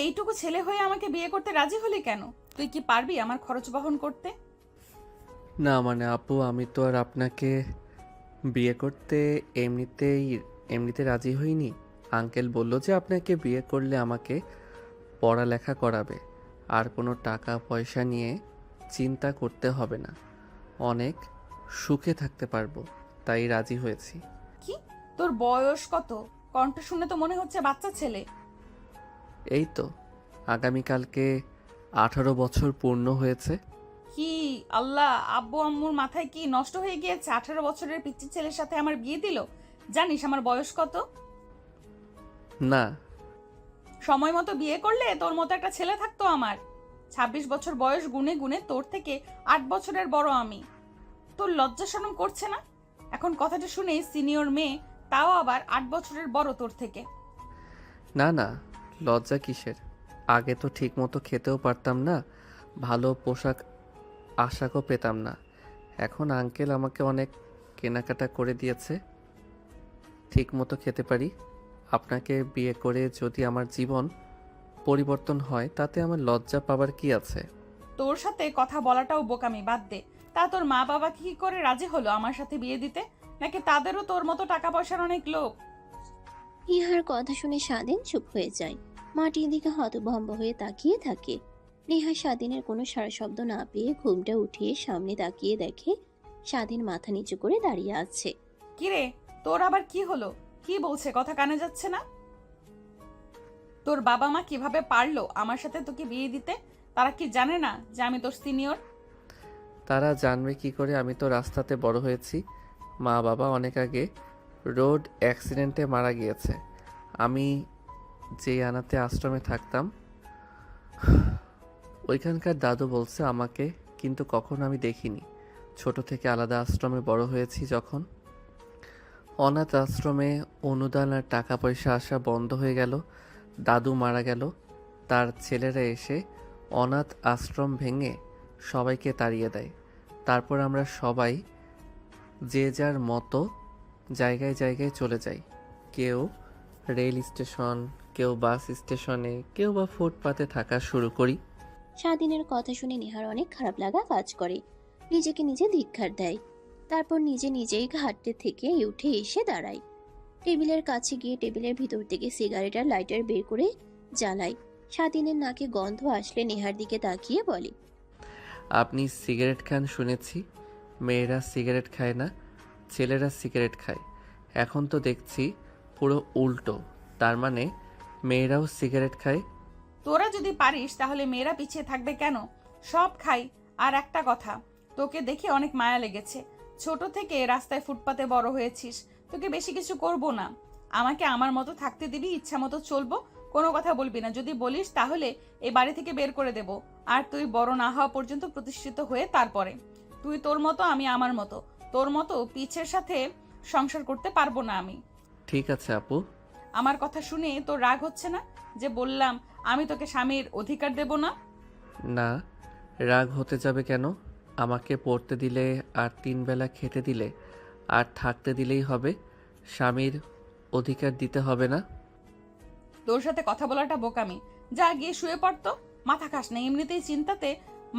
এইটুকু ছেলে হয়ে আমাকে বিয়ে করতে রাজি হলি কেন? তুই কি পারবি আমার খরচ বহন করতে? না মানে আপু, আমি তো আর আপনাকে বিয়ে করতে এমনিতেই এমনিতে রাজি হইনি। আঙ্কেল বলল যে আপনাকে বিয়ে করলে আমাকে পড়ালেখা করাবে, আর কোনো টাকা পয়সা নিয়ে চিন্তা করতে হবে না, অনেক সুখে থাকতে পারবো, তাই রাজি হয়েছি। কি? তোর বয়স কত? কণ্ঠ শুনে তো মনে হচ্ছে বাচ্চা ছেলে। এই তো আগামীকালকে 18 বছর পূর্ণ হয়েছে। কি? আল্লাহ, আব্বু আম্মুর মাথায় কি নষ্ট হয়ে গিয়েছে? 18 বছরের পিচ্চি ছেলের সাথে আমার বিয়ে দিল? জানিস আমার বয়স কত? না, সময় মতো বিয়ে করলে তোর মতো একটা ছেলে থাকতো আমার। 26 বছর বয়স গুনে গুনে তোর থেকে 8 বছরের বড় আমি। তোর লজ্জা শরম করছে না? এখন কথাটা শুনে সিনিয়র মেয়ে, তাও আবার 8 বছরের বড় তোর থেকে। না, না, লজ্জা কিসের? আগে তো ঠিক মতো খেতেও পারতাম না, ভালো পোশাক আশাকও পেতাম না। এখন আঙ্কেল আমাকে অনেক কেনাকাটা করে দিয়েছে, ঠিক মতো খেতে পারি। আপনাকে বিয়ে করে যদি আমার জীবন পরিবর্তন হয়, তাতে আমার লজ্জা পাবার কি আছে? তোর সাথে কথা বলাটাও বোকামি, বাদ দে। তা তোর মা বাবা কি করে রাজি হলো আমার সাথে বিয়ে দিতে? নাকি তাদেরও তোর মতো টাকা পয়সার অনেক লোভ? নেহার কথা শুনে স্বাধীন চুপ হয়ে যায়। মাটির দিকে হতভম্ব হয়ে তাকিয়ে থাকে। নেহা স্বাধীনের কোনো সাড়া শব্দ না পেয়ে ঘুমটা উঠিয়ে সামনে তাকিয়ে দেখে স্বাধীন মাথা নিচু করে দাঁড়িয়ে আছে। কিরে, তোর আবার কি হলো? কি বলছে, কথা কানে যাচ্ছে না? তোর বাবা মা কিভাবে পারলো আমার সাথে তোকে বিয়ে দিতে? তারা কি জানে না যে আমি তোর সিনিয়র? তারা জানবে কি করে? আমি তো রাস্তাতে বড় হয়েছি। মা বাবা অনেক আগে রোড অ্যাক্সিডেন্টে মারা গিয়েছে। আমি যে আনাতে আশ্রমে থাকতাম, ওইখানকার দাদু বলছে আমাকে, কিন্তু কখনো আমি দেখিনি। ছোট থেকে আলাদা আশ্রমে বড় হয়েছি। যখন অনাথ আশ্রমে অনুদান আর টাকা পয়সা আসা বন্ধ হয়ে গেল, দাদু মারা গেল, তার ছেলেরা এসে অনাথ আশ্রম ভেঙে সবাইকে তাড়িয়ে দেয়। তারপর আমরা সবাই যে যার মতো জায়গায় জায়গায় চলে যাই। কেউ রেল স্টেশন, কেউ বাস স্টেশনে, কেউ বা ফুটপাতে থাকা শুরু করি। স্বাধীনের কথা শুনে নেহার অনেক খারাপ লাগা কাজ করে। নিজেকে নিজে ধিক্কার দেয়। তারপর নিজে নিজেই ঘাটতে থেকে উঠে এসে দাঁড়ায়। টেবিলের কাছে গিয়ে টেবিলের ভিতর থেকে সিগারেট আর লাইটার বের করে জ্বালায়। স্বাধীনের নাকে গন্ধ আসলে নেহার দিকে তাকিয়ে বলে, আপনি সিগারেট খান শুনেছি। মেয়েরা সিগারেট খায় না, ছেলেরা সিগারেট খায়। এখন তো দেখছি পুরো উল্টো। তার মানে মেয়েরাও সিগারেট খায়? তোরা যদি পারিস তাহলে মেয়েরা পিছিয়ে থাকবে কেন? সব খাই। আর একটা কথা, তোকে দেখে অনেক মায়া লেগেছে। ছোট থেকে রাস্তায় ফুটপাতে বড় হয়েছিস, তোকে বেশি কিছু করব না। আমাকে আমার মতো থাকতে দিবি, ইচ্ছা মতো চলবো, কোনো কথা বলবি না। যদি বলিস তাহলে এই বাড়ি থেকে বের করে দেব। আর তুই বড় না হওয়া পর্যন্ত প্রতিষ্ঠিত হয়ে তারপরে। তুই তোর মতো, আমি আমার মতো। তোর মতো পিছের সাথে সংসার করতে পারবো না আমি। ঠিক আছে আপু। আমার কথা শুনে তোর রাগ হচ্ছে না যে বললাম আমি তোকে স্বামীর অধিকার দেব না? না, রাগ হতে যাবে কেন? আমাকে পড়তে দিলে আর 3 বেলা খেতে দিলে আর থাকতে দিলেই হবে, স্বামীর অধিকার দিতে হবে না? তোর সাথে কথা বলাটা বোকামি। যা গিয়ে শুয়ে পড়তো। মাথা খাস না, এমনিতেই চিন্তাতে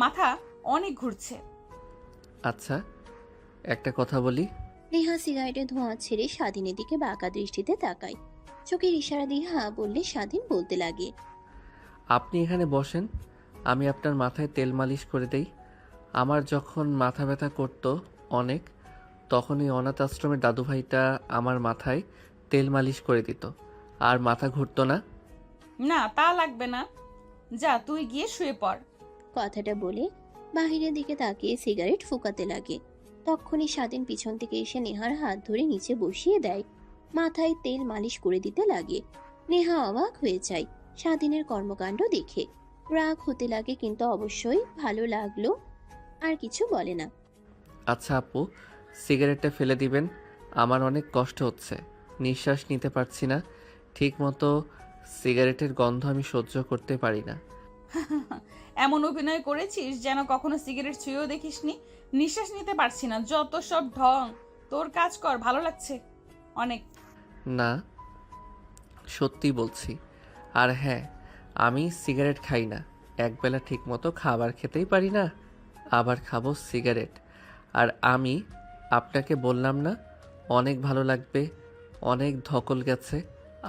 মাথা অনেক ঘুরছে। আচ্ছা, একটা কথা বলি। নেহা সিগারেটের ধোঁয়া ছেড়ে স্বাধীনের দিকে বাঁকা দৃষ্টিতে তাকায়। চোখের ইশারা দিয়ে হা বললে স্বাধীন বলতে লাগে, আপনি এখানে বসেন, আমি আপনার মাথায় তেল মালিশ করে দেই। আমার যখন মাথা ব্যথা করতো অনেক, তখন এই অনাথ আশ্রমের দাদুভাইটা আমার মাথায় তেল মালিশ করে দিত, আর মাথা ঘুরতো না। না, তা লাগবে না। যা তুই গিয়ে শুয়ে পড়। কথাটা বলে বাহিরের দিকে তাকিয়ে সিগারেট ফুঁকাতে লাগে। তক্ষুনি স্বাধীন পিছন থেকে এসে নেহার হাত ধরে নিচে বসিয়ে দেয়। মাথায় তেল মালিশ করে দিতে লাগে। নেহা অবাক হয়ে যায় স্বাধীনের কর্মকাণ্ড দেখে। রাগ হতে লাগে, কিন্তু অবশ্যই ভালো লাগলো। আর কিছু বলে না। আচ্ছা আপু, সিগারেটটা ফেলে দিবেন। আমার অনেক কষ্ট হচ্ছে, নিঃশ্বাস নিতে পারছি না ঠিক মতো। সিগারেটের গন্ধ আমি সহ্য করতে পারি না। এমন অভিনয় করেছিস যেন কখনো সিগারেট ছুঁয়েও দেখিসনি। নিঃশ্বাস নিতে পারছি না, যত সব ঢং। তোর কাজ কর, ভালো লাগছে অনেক। না, সত্যি বলছি। আর হ্যাঁ, আমি সিগারেট খাই না, একবেলা ঠিকমতো খাবার খেতেই পারি না, আবার খাবো সিগারেট। আর আমি আপনাকে বললাম না, অনেক ভালো লাগবে, অনেক ধকল গেছে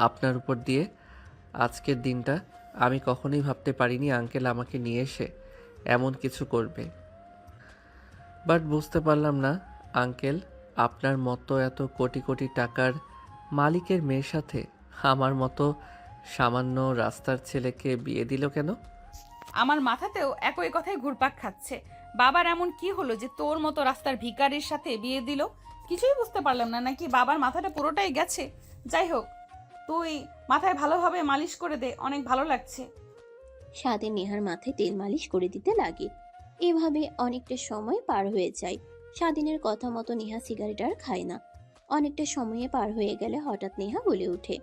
আপনার উপর দিয়ে। আজকের দিনটা আমি কখনোই ভাবতে পারিনি আঙ্কেল আমাকে নিয়ে এসে এমন কিছু করবে। বাট বুঝতে পারলাম না আঙ্কেল, আপনার মতো এত কোটি কোটি টাকার মালিকের মেয়ের সাথে আমার মতো সামান্য রাস্তার ছেলেকে বিয়ে দিল কেন? আমার মাথাতেও একই কথাই ঘুরপাক খাচ্ছে। বাবার এমন কি হলো যে তোর মতো রাস্তার ভিখারির সাথে বিয়ে দিল? কিছুই বুঝতে পারলাম না, নাকি বাবার মাথাটা পুরোটাই গেছে? যাই হোক, তুই মাথায় ভালোভাবে মালিশ করে দে, অনেক ভালো লাগছে। স্বাধীন নেহার মাথায় তেল মালিশ করে দিতে লাগে। এভাবে অনেকটা সময় পার হয়ে যায়। স্বাধীনের কথা মতো নেহা সিগারেট আর খায় না। অনেকটা সময়ে পার হয়ে গেলে হঠাৎ নেহা বলে ওঠে,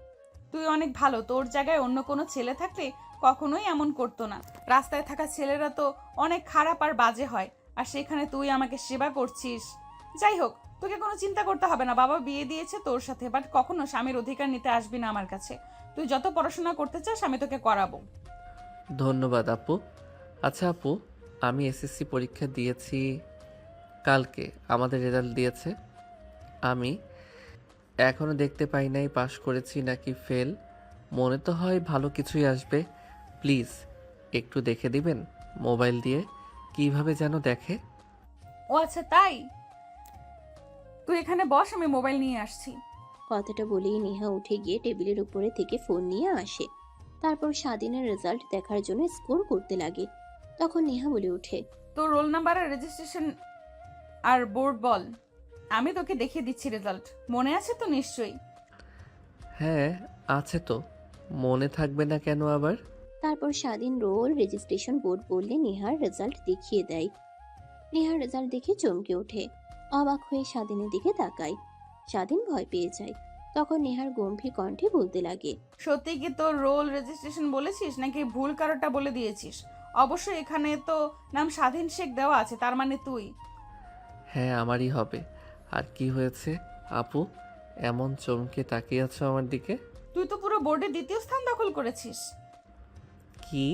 তুই অনেক ভালো, তোর জায়গায় অন্য কোনো ছেলে থাকলে কখনোই এমন করতো না। রাস্তায় থাকা ছেলেরা তো অনেক খারাপ আর বাজে হয়, আর সেখানে তুই আমাকে সেবা করছিস। যাই হোক, তোকে কোনো চিন্তা করতে হবে না, বাবা বিয়ে দিয়েছে তোর সাথে, বাট কখনো স্বামীর অধিকার নিতে আসবি না আমার কাছে। তুই যত পড়াশোনা করতে চাস আমি তোকে করাবো। ধন্যবাদ আপু। আচ্ছা আপু, আমি এসএসসি পরীক্ষা দিয়েছি কালকে, আমাদের রেজাল্ট দিয়েছে। আমি এখনও দেখতে পাই নাই পাশ করেছি নাকি ফেল। মনে তো হয় ভালো কিছুই আসবে। প্লিজ একটু দেখে দিবেন মোবাইল দিয়ে, কিভাবে যেন দেখে। ও আচ্ছা তাই, তুই এখানে বস, আমি মোবাইল নিয়ে আসছি। কথাটা বলেই নেহা উঠে গিয়ে টেবিলের উপরে থেকে ফোন নিয়ে আসে। তারপর স্বাধীনের রেজাল্ট দেখার জন্য স্কোর করতে লাগে। তখন নেহা বলে ওঠে, তোর রোল নাম্বার আর রেজিস্ট্রেশন আর বোর্ড বল, আমি তোকে দেখিয়ে দিচ্ছি রেজাল্ট। মনে আছে তো নিশ্চয়ই? হ্যাঁ আছে তো, মনে থাকবে না কেন আবার? তারপর স্বাধীন রোল রেজিস্ট্রেশন বোর্ড বললে নেহার রেজাল্ট দেখিয়ে দেয়। নেহার রেজাল্ট দেখে চমকে ওঠে। অবাক হয়ে স্বাধীনের দিকে তাকায়। স্বাধীন ভয় পেয়ে যায়। তখন নেহার গম্ভীর কণ্ঠে বলতে লাগে, সত্যি কি তোর রোল রেজিস্ট্রেশন বলেছিস নাকি ভুল কারোটা বলে দিয়েছিস? অবশ্যই এখানে তো নাম স্বাধীন শেখ দেওয়া আছে, তার মানে তুই। হ্যাঁ আমারই হবে। আর কি হয়েছে আপু, এমন চমকে তাকিয়ে আছো আমার দিকে? তুই তো পুরো বোর্ডে দ্বিতীয় স্থান দখল করেছিস। কি?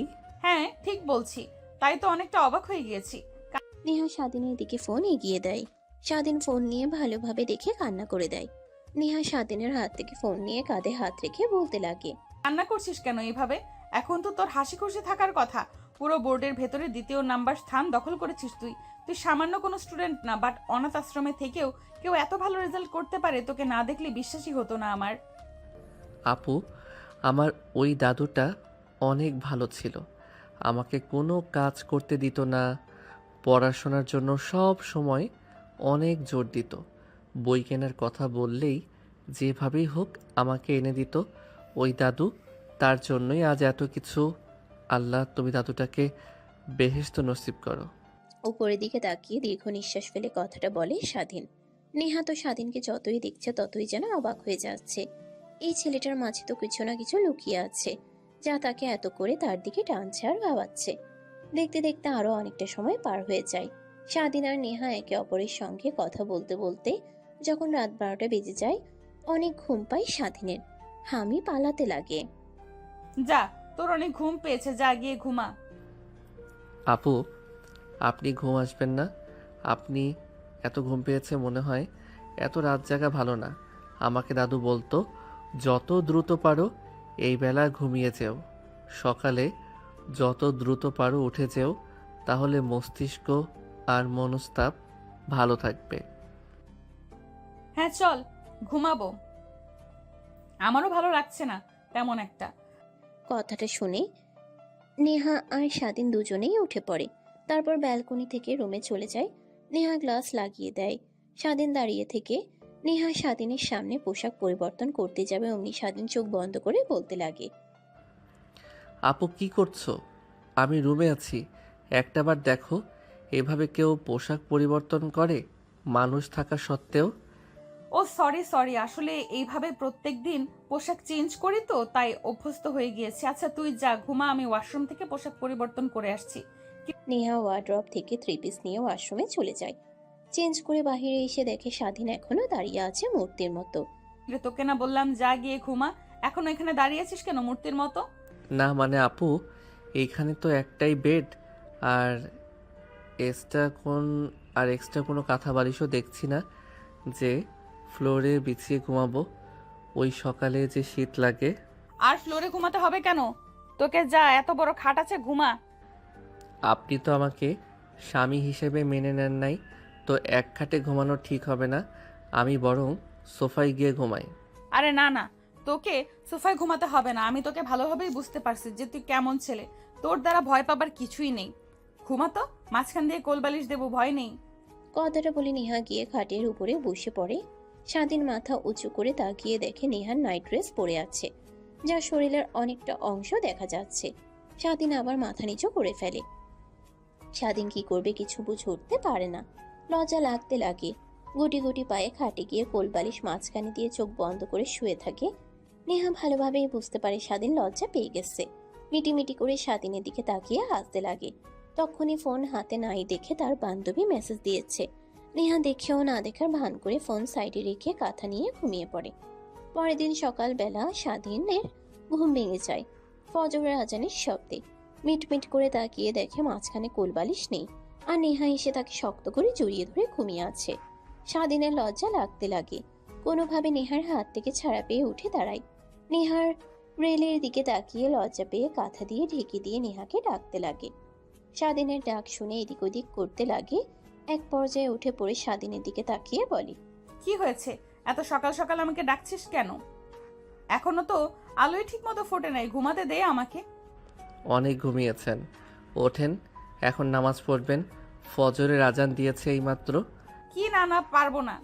হ্যাঁ ঠিক বলছি, তাই তো অনেকটা অবাক হয়ে গিয়েছি। নেহা স্বাধীনের দিকে ফোন এগিয়ে দেয়। স্বাধীন ফোন নিয়ে ভালোভাবে দেখে কান্না করে দেয়। নেহা স্বাধীনের হাত থেকে ফোন নিয়ে কাঁধে হাত রেখে বলতে লাগে, কান্না করছিস কেন এইভাবে? এখন তো তোর হাসি খুশি থাকার কথা। পুরো বোর্ডের ভেতরে দ্বিতীয় নাম্বার স্থান দখল করেছিস তুই। তুই সামান্য কোনো স্টুডেন্ট না, বাট অনাথ আশ্রমে থেকেও কেউ এত ভালো রেজাল্ট করতে পারে, তোকে না দেখলে বিশ্বাসই হতো না আমার। আপু, আমার ওই দাদুটা অনেক ভালো ছিল। আমাকে কোনো কাজ করতে দিত না, পড়াশোনার জন্য সব সময় অনেক জোর দিত। বই কেনার কথা বললেই যেভাবেই হোক আমাকে এনে দিত ওই দাদু। তার জন্যই আজ এত কিছু। আল্লাহ তুমি দাদুটাকে বেহেশত নসিব করো। উপরের দিকে তাকিয়ে দীর্ঘ নিঃশ্বাস ফেলে কথাটা বলে স্বাধীন। নেহা তো স্বাধীনকে যতই দেখছে ততই যেন অবাক হয়ে যাচ্ছে। এই ছেলেটার মাঝে তো কিছু না কিছু লুকিয়ে আছে, যা তাকে এত করে তার দিকে টানছে আর ভাবাচ্ছে। দেখতে দেখতে আরো অনেকটা সময় পার হয়ে যায়। স্বাধীন আর নেহা একে অপরের সঙ্গে কথা বলতে বলতে যখন রাত 12টা বেজে যায়, অনেক ঘুম পায় স্বাধীনের। হামি পালাতে লাগে। যা, তোর অনেক ঘুম পেয়েছে, যা গিয়ে ঘুমা। আপু, আপনি ঘুম আসবেন না? আপনি এত ঘুম পেয়েছে মনে হয়, এত রাত জাগা ভালো না। আমাকে দাদু বলতো যত দ্রুত পারো এই বেলা ঘুমিয়ে যেও, সকালে যত দ্রুত পারো উঠে যেও, তাহলে মস্তিষ্ক আর মনস্তাপ ভালো থাকবে। হ্যাঁ চল ঘুমাবো, আমারও ভালো লাগছে না তেমন একটা। কথাটা শুনে নেহা আর স্বাধীন দুজনেই উঠে পড়ে। তারপর ব্যালকনি থেকে রুমে চলে যায়। নেহা গ্লাস লাগিয়ে দেয়। স্বাধীন দাঁড়িয়ে থেকে নেহা স্বাধীনের সামনে পোশাক পরিবর্তন করতে যাবে, অমনি স্বাধীন চোখ বন্ধ করে বলতে লাগে, আপু কি করছো? আমি রুমে আছি, একটাবার দেখো। এভাবে কেউ পোশাক পরিবর্তন করে মানুষ থাকা সত্ত্বেও? ও সরি সরি, আসলে এইভাবে প্রত্যেকদিন পোশাক চেঞ্জ করি তো তাই অভ্যস্ত হয়ে গিয়েছে। আচ্ছা তুই যা ঘুমা, আমি ওয়াশরুম থেকে পোশাক পরিবর্তন করে আসছি। নেহা ওয়ার্ড্রপ থেকে 3 পিস নিয়ে ওয়াশরুমে চলে যায়। চেঞ্জ করে বাহিরে এসে দেখে স্বাধীন এখনো দাঁড়িয়ে আছে মূর্তির মতো। রে, তোকে না বললাম যা গিয়ে ঘুমা, এখনো এখানে দাঁড়িয়ে আছিস কেন মূর্তির মতো? না মানে আপু, এইখানে তো একটাই বেড, আর এক্সট্রা কোনো কাঁথা বালিশও দেখছি না যে ফ্লোরে বিছিয়ে ঘুমাবো। ওই সকালে যে শীত লাগে। আর ফ্লোরে ঘুমাতে হবে কেন? তোকে যা এত বড় খাট আছে, ঘুমা। আপনি তো আমাকে স্বামী হিসেবে মেনে নেন নাই, তো এক খাটে ঘুমানো ঠিক হবে না। আমি বরং সোফায় গিয়ে ঘুমাই। আরে না না, তোকে সোফায় ঘুমাতে হবে না। আমি তোকে ভালোভাবেই বুঝতে পারছি যে তুই কেমন ছেলে। তোর দ্বারা ভয় পাবার কিছুই নেই। ঘুমাতো, মাঝখান দিয়ে কোলবালিশ দেবো, ভয় নেই। কথাটা বলে নেহা গিয়ে খাটের উপরে বসে পড়ে। স্বাধীন মাথা উঁচু করে তাকিয়ে দেখে নেহার নাইট ড্রেস পরে আছে, যার শরীরের অনেকটা অংশ দেখা যাচ্ছে। স্বাধীন আবার মাথা নিচু করে ফেলে। স্বাধীন কি করবে কিছু বুঝে উঠতে পারে না। লজ্জা লাগতে লাগে। গুটি গুটি পায়ে খাটে গিয়ে কোলবালিশ মাঝখানে দিয়ে চোখ বন্ধ করে শুয়ে থাকে। নেহা ভালোভাবেই বুঝতে পারে স্বাধীন লজ্জা পেয়ে গেছে। মিটিমিটি করে স্বাধীনের দিকে তাকিয়ে হাসতে লাগে। তখনই ফোন হাতে নাই দেখে তার বান্ধবী মেসেজ দিয়েছে। নেহা দেখেও না দেখার ভান করে ফোন সাইডে রেখে কাঁথা নিয়ে ঘুমিয়ে পড়ে। পরের দিন সকালবেলা স্বাধীনের ঘুম ভেঙে যায় ফজরের আজানের শব্দে। মিটমিট করে তাকিয়ে দেখে মাঝখানে কোলবালিশ নেই, আর নেহা এসে তাকে শক্ত করে জড়িয়ে ধরে ঘুমিয়ে আছে। স্বাধীনের লজ্জা লাগতে লাগে। কোনোভাবে নেহার হাত থেকে ছাড়া পেয়ে উঠে দাঁড়ায়। নেহার রেলের দিকে তাকিয়ে লজ্জা পেয়ে কাঁথা দিয়ে ঢেকে দিয়ে নেহাকে ডাকতে লাগে। স্বাধীনের ডাক শুনে এদিক ওদিক করতে লাগে। এক পর্যায়ে উঠে পড়ে স্বাধীনের দিকে তাকিয়ে বলে, কি হয়েছে? এত সকাল সকাল আমাকে ডাকছিস কেন? এখনো তো আলোই ঠিক মতো ফোটে নাই, ঘুমাতে দে আমাকে। অনেক ঘুমিয়েছেন, ওঠেন, এখন নামাজ পড়বেন। ফজরের আজান দিয়েছে এইমাত্র। কি না না, পারবো না।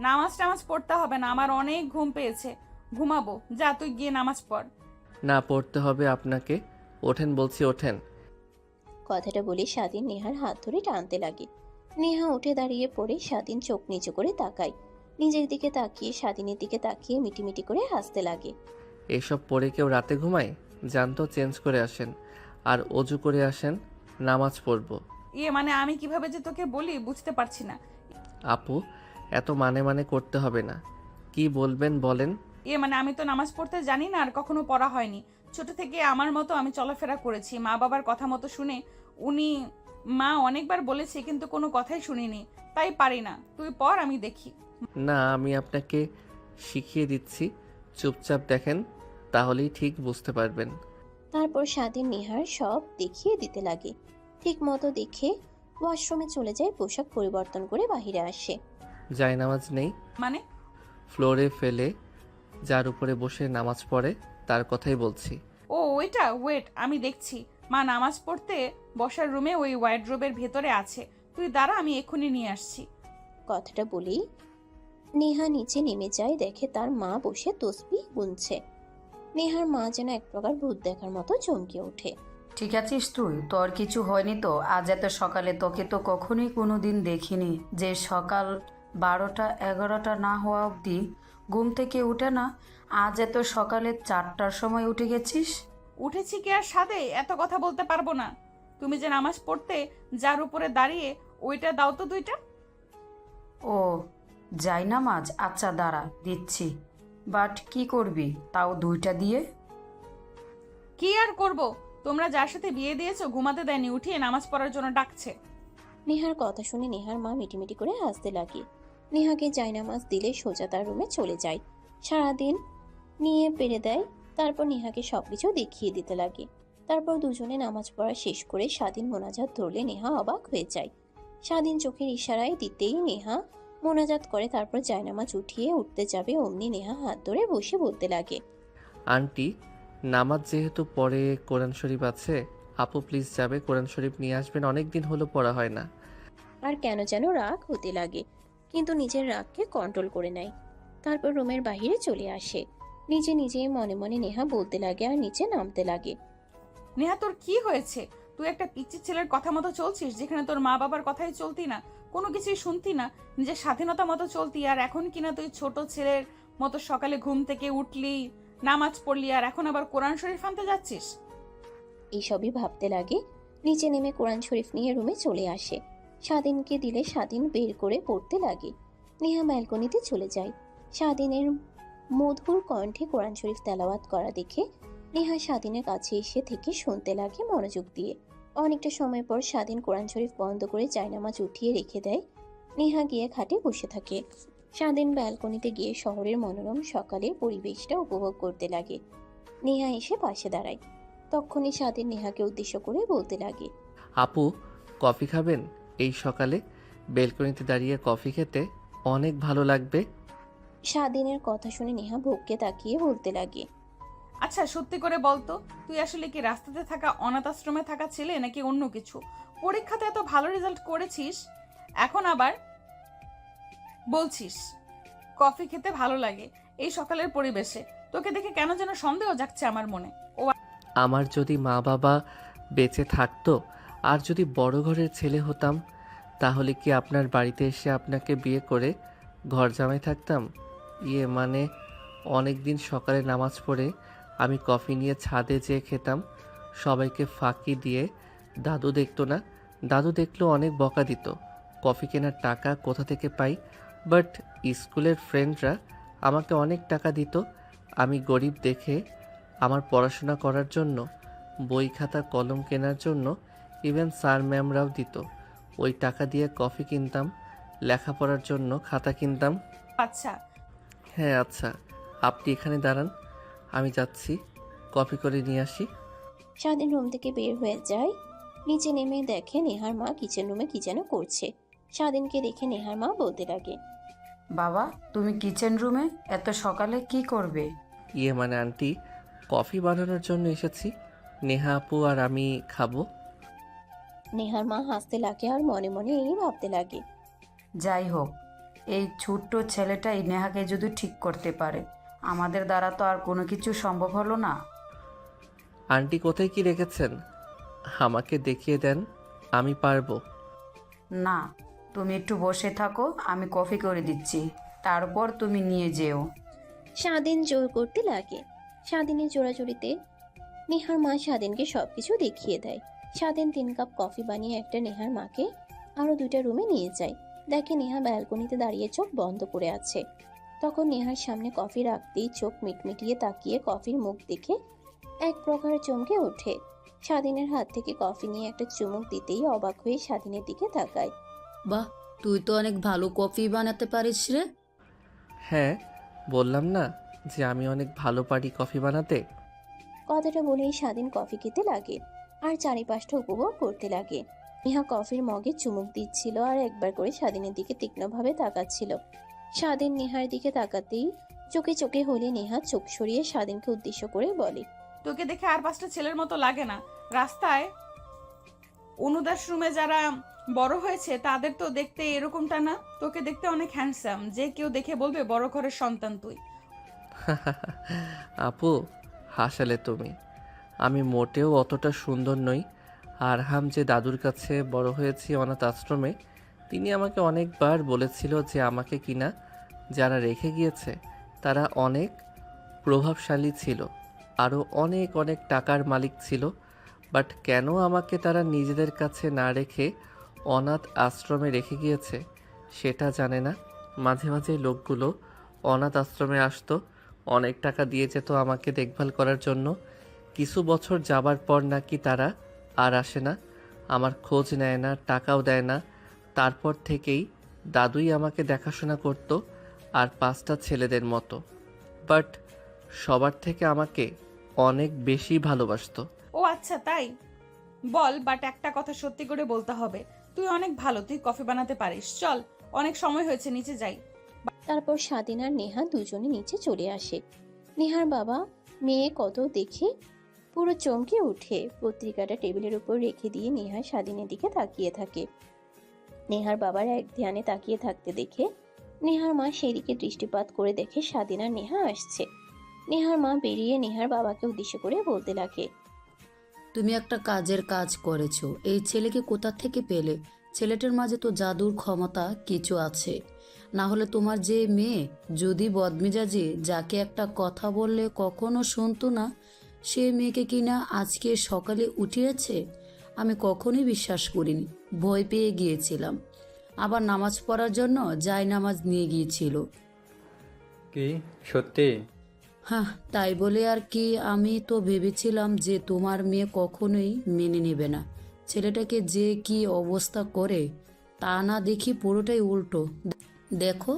নামাজ টামাজ পড়তে হবে না, আমার অনেক ঘুম পেয়েছে। ঘুমাবো, যা তুই গিয়ে নামাজ পড়। না, পড়তে হবে আপনাকে। ওঠেন বলছি, ওঠেন। কথাটা বলে স্বাধীন নেহার হাত ধরে টানতে লাগে। নেহা উঠে দাঁড়িয়ে পড়ে স্বাধীন চোখ নিচু করে তাকায়। নিজের দিকে তাকিয়ে স্বাধীনের দিকে তাকিয়ে মিটিমিটি করে হাসতে লাগে। এসব পরে কেউ রাতে ঘুমায়? যান তো, চেঞ্জ করে আসেন আর অজু করে আসেন, নামাজ পড়ব। মানে আমি কিভাবে যে তোকে বলি বুঝতে পারছি না। আপু, এত মানে করতে হবে না। কি বলবেন বলেন। মানে আমি তো নামাজ পড়তে জানি না, আর কখনো পড়া হয়নি। ছোট থেকে আমার মতো আমি চলাফেরা করেছি, মা বাবার কথা মতো শুনে। মা অনেকবার বলেছে কিন্তু কোনো কথাই শুনিনি, তাই পারি না। তুই পড়, আমি দেখি। না, আমি আপনাকে শিখিয়ে দিচ্ছি, চুপচাপ দেখেন, তাহলেই ঠিক বুঝতে পারবেন। তারপর স্বাধীন নেহার সব দেখিয়ে দিতে লাগে। ঠিক মতো দেখে ওয়াশরুমে চলে যায়, পোশাক পরিবর্তন করে বাহিরে আসে। জায়নামাজ নেই, মানে? ফ্লোরে ফেলে যার উপরে বসে নামাজ পড়ে তার কথাই বলছি। ও ওইটা, ওয়েট, আমি দেখছি। মা নামাজ পড়তে বসার রুমে ওই ওয়ার্ড্রোবের ভেতরে আছে। তুই দাঁড়া, আমি এক্ষুনি নিয়ে আসছি। কথাটা বলেই নেহা নিচে নেমে যায়, দেখে তার মা বসে তসবিহ গুনছে। নেহার মা যেন এক প্রকার ভূত দেখার মতো চমকে ওঠে। ঠিক আছিস তুই? তোর কিছু হয়নি তো? আজ এত সকালে তোকে তো কখনোই কোনো দিন দেখিনি যে সকাল 12টা 11টা না হওয়া অবধি ঘুম থেকে উঠে না। আজ এত সকালে 4টার সময় উঠে গেছিস। উঠেছি কি আর সাদে এত কথা বলতে পারবো না? তুমি যে নামাজ পড়তে যার উপরে দাঁড়িয়ে, ওইটা দাও তো দুইটা। ও, যাই নামাজ? আচ্ছা দাঁড়া, দিচ্ছি। বাট কি করবি তাও দুইটা দিয়ে? কি আর করব? তোমরা যার সাথে বিয়ে দিয়েছো ঘুমাতে দেয়নি, উঠিয়ে নামাজ পড়ার জন্য ডাকছে। নেহার কথা শুনে নেহার মা মিটিমিটি করে হাসতে লাগে। নেহাকে জায়নামাজ দিলে সোজা তার রুমে চলে যায়। সারাদিন নিয়ে পেরে দেয়। তারপর নেহাকে সবকিছু দেখিয়ে দিতে লাগে। তারপর দুজনে নামাজ পড়া শেষ করে স্বাধীন মোনাজাত ধরলে নেহা অবাক হয়ে যায়। স্বাধীন চোখের ইশারায় দিতেই নেহা মোনাজাত করে। তারপর জায়নামাজ উঠিয়ে উঠতে যাবে, অমনি নেহা হাত ধরে বসে বলতে লাগে, আন্টি, নামাজ যেহেতু পরে কোরআন শরীফ আছে, আপু প্লিজ যাবে কোরআন শরীফ নিয়ে আসবেন, অনেক দিন হলো পড়া হয় না। আর কেন যেন রাগ হতে লাগে, কিন্তু নিজের রাগকে কন্ট্রোল করে নেয়। তারপর রুমের বাইরে চলে আসে। নিজে নিজে মনে মনে নেহা বলতে লাগে আর নিচে নামতে লাগে। নেহা, তোর কি হয়েছে? তুই একটা পিচ্চি ছেলের কথা মতো চলছিস, যেখানে তোর মা বাবার কথাই চলতি না, কোনো কিছুই শুনতি না, নিজের স্বাধীনতা মতো চলতি। আর এখন কিনা তুই ছোট ছেলের মতো সকালে ঘুম থেকে উঠলি, নামাজ পড়লি, আর এখন আবার কোরআন শরীফ আনতে যাচ্ছিস। এইসবই ভাবতে লাগে। নিচে নেমে কোরআন শরীফ নিয়ে রুমে চলে আসে। স্বাধীনকে দিলে স্বাধীন বের করে পড়তে লাগে। নেহা ব্যালকনিতে চলে যায়। স্বাধীনের মধুর কণ্ঠে কোরআন শরীফ তেলাওয়াত করা দেখে নেহা স্বাধীনের কাছে এসে থেকে শুনতে লাগে মনোযোগ দিয়ে। অনেকটা সময় পর স্বাধীন কোরআন শরীফ বন্ধ করে জায়নামাজ উঠিয়ে রেখে দেয়। নেহা গিয়ে খাটে বসে থাকে। স্বাধীন ব্যালকনিতে গিয়ে শহরের মনোরম সকালের পরিবেশটা উপভোগ করতে লাগে। নেহা এসে পাশে দাঁড়ায়। তখনই স্বাধীন নেহাকে উদ্দেশ্য করে বলতে লাগে, আপু, কফি খাবেন? এই সকালে বেলকনিতে দাঁড়িয়ে কফি খেতে অনেক ভালো লাগবে। স্বাধীনের কথা শুনে নেহা ভোগকে তাকিয়ে বলতে লাগে, আচ্ছা সত্যি করে বলতো, তুই আসলে কি রাস্তাতে থাকা অনাথ আশ্রমে থাকা ছেলে নাকি অন্য কিছু? পরীক্ষাতে এত ভালো রেজাল্ট করেছিস, এখন আবার বলছিস কফি খেতে ভালো লাগে এই সকালের পরিবেশে? তোকে দেখে কেন যেন সন্দেহ জাগছে আমার মনে। ও আমার যদি মা বাবা বেঁচে থাকতো আর যদি বড় ঘরের ছেলে হতাম, তাহলে কি আপনার বাড়িতে এসে আপনাকে বিয়ে করে ঘর জামাই থাকতাম? মানে অনেক দিন সকালে নামাজ পড়ে আমি কফি নিয়ে ছাদে যেয়ে খেতাম। সবাইকে ফাঁকি দিয়ে দাদু দেখতো না, দাদু দেখলেও অনেক বকা দিত। কফি কেনার টাকা কোথা থেকে পাই? বাট স্কুলের ফ্রেন্ডরা আমাকে অনেক টাকা দিত। আমি গরিব দেখে আমার পড়াশোনা করার জন্য, বই খাতা কলম কেনার জন্য ইভেন স্যার ম্যামরাও দিত। ওই টাকা দিয়ে কফি কিনতাম, লেখাপড়ার জন্য খাতা কিনতাম। আচ্ছা, হ্যাঁ আচ্ছা, আপনি এখানে দাঁড়ান, আমি যাচ্ছি, কফি করে নিয়ে আসি। স্বাধীন রুম থেকে বের হয়ে যায়। নিচে নেমে দেখে নেহার মা কিচেন রুমে কি যেন করছে। স্বাধীনকে দেখে নেহার মা বলতে লাগে, বাবা, তুমি কিচেন রুমে এত সকালে কি করবে? মানে আন্টি, কফি বানানোর জন্য এসেছি। নেহা আপু আর আমি খাবো। নেহার মা হাসতে লাগে আর মনে মনে এই ভাবতে লাগে, যাই হোক, এই ছোট্ট ছেলেটাই নেহাকে যদি ঠিক করতে পারে, আমাদের দ্বারা তো আর কোনো কিছু সম্ভব হলো না। আন্টি কোথায় কি রেখেছেন? আমাকে দেখিয়ে দেন, আমি পারবো। না, তুমি একটু বসে থাকো, আমি কফি করে দিচ্ছি, তারপর তুমি নিয়ে যেও। স্বাধীন জোর করতে লাগে। স্বাধীনের জোরাজুরিতে নেহার মা স্বাধীনকে সবকিছু দেখিয়ে দেয়। স্বাধীন 3 কাপ কফি বানিয়ে একটা নেহার মাকে আরো 2টা রুমে নিয়ে যায়। দেখে নেহা ব্যালকনিতে দাঁড়িয়ে চোখ বন্ধ করে আছে। তখন নেহার সামনে কফি রাখতেই চোখ মিটমিটিয়ে তাকিয়ে কফির মুখ দেখে এক প্রকার চমকে ওঠে। স্বাধীনের হাত থেকে কফি নিয়ে একটা চুমুক দিতেই অবাক হয়ে স্বাধীনের দিকে তাকায়। বাহ, তুই তো অনেক ভালো কফি বানাতে পারিস রে। হ্যাঁ, বললাম না যে আমি অনেক ভালো পারি কফি বানাতে। কথাটা বলেই স্বাধীন কফি খেতে লাগে আর চারিপাশটা উপভোগ করতে লাগে। নেহা কফির মগে চুমুক দিচ্ছিল আর একবার করে স্বাধীনের দিকে তীক্ষ্ণভাবে তাকাচ্ছিল। স্বাধীন নেহার দিকে তাকাতেই চোখে চোখে হলে নেহা চোখ সরিয়ে স্বাধীনকে উদ্দেশ্য করে বলে, তোকে দেখে আর 5টা ছেলের মতো লাগে না? রাস্তায় অনুদাস রুমে যারা বড় হয়েছে তাদের তো দেখতে এরকমটা না। তোকে দেখতে অনেক হ্যান্ডসাম, যে কেউ দেখে বলবে বড় ঘরের সন্তান তুই। আপু, হাসালে তুমি। আমি মোটেও অতটা সুন্দর নই। আরহাম যে দাদুর কাছে বড় হয়েছি অনাথ আশ্রমে, তিনি আমাকে অনেকবার বলেছিল যে আমাকে কিনা যারা রেখে গিয়েছে তারা অনেক প্রভাবশালী ছিল, আরও অনেক অনেক টাকার মালিক ছিল। বাট কেন আমাকে তারা নিজেদের কাছে না রেখে অনাথ আশ্রমে রেখে গিয়েছে সেটা জানে না। মাঝে মাঝে লোকগুলো অনাথ আশ্রমে আসতো, অনেক টাকা দিয়ে যেত আমাকে দেখভাল করার জন্য। কিছু বছর যাবার পর নাকি তারা আর আসে না, আমার খোঁজ নেয় না, টাকাও দেয় না। তারপর থেকেই দাদুই আমাকে দেখাশোনা করতো আর 5টা ছেলেদের মতো। বাট সবার থেকে আমাকে অনেক বেশি ভালোবাসতো। ও আচ্ছা তাই? বল, বাট একটা কথা সত্যি করে বলতে হবে, তুই অনেক ভালো, তুই কফি বানাতে পারিস। চল, অনেক সময় হয়েছে, নিচে যাই। তারপর স্বাধীন আর নেহা দুজনে নিচে চলে আসে। নেহার বাবা মেয়ে কত দেখে পুরো চমকে উঠে পত্রিকাটা টেবিলের উপর রেখে দিয়ে নেহা স্বাধীনের দিকে তাকিয়ে থাকে। নেহার বাবার এক ধ্যানে তাকিয়ে থাকতে দেখে নেহার মা সেদিকে দৃষ্টিপাত করে দেখে স্বাধীন আর নেহা আসছে। নেহার মা বেরিয়ে নেহার বাবাকে উদ্দেশ্য করে বলতে লাগে, তুমি একটা কাজের কাজ করেছো। এই ছেলেকে কোথা থেকে পেলে? ছেলেটার মাঝে তো জাদুর ক্ষমতা কিছু আছে। না হলে তোমার যে মেয়ে যদি বদমেজাজি, যাকে একটা কথা বললে কখনো শুনতো না, সে মেয়েকে কিনা আজকে সকালে উঠিয়েছে, আমি কখনোই বিশ্বাস করিনি। ভয় পেয়ে গিয়েছিলাম। আবার নামাজ পড়ার জন্য নামাজ নিয়ে গিয়েছিল। কি সত্যি? হ্যাঁ, তাই বলে আর কি, আমি তো ভেবেছিলাম যে তোমার মেয়ে কখনোই মেনে নেবে না ছেলেটাকে, যে কি অবস্থা করে তা না দেখি পুরোটাই উল্টো। দেখো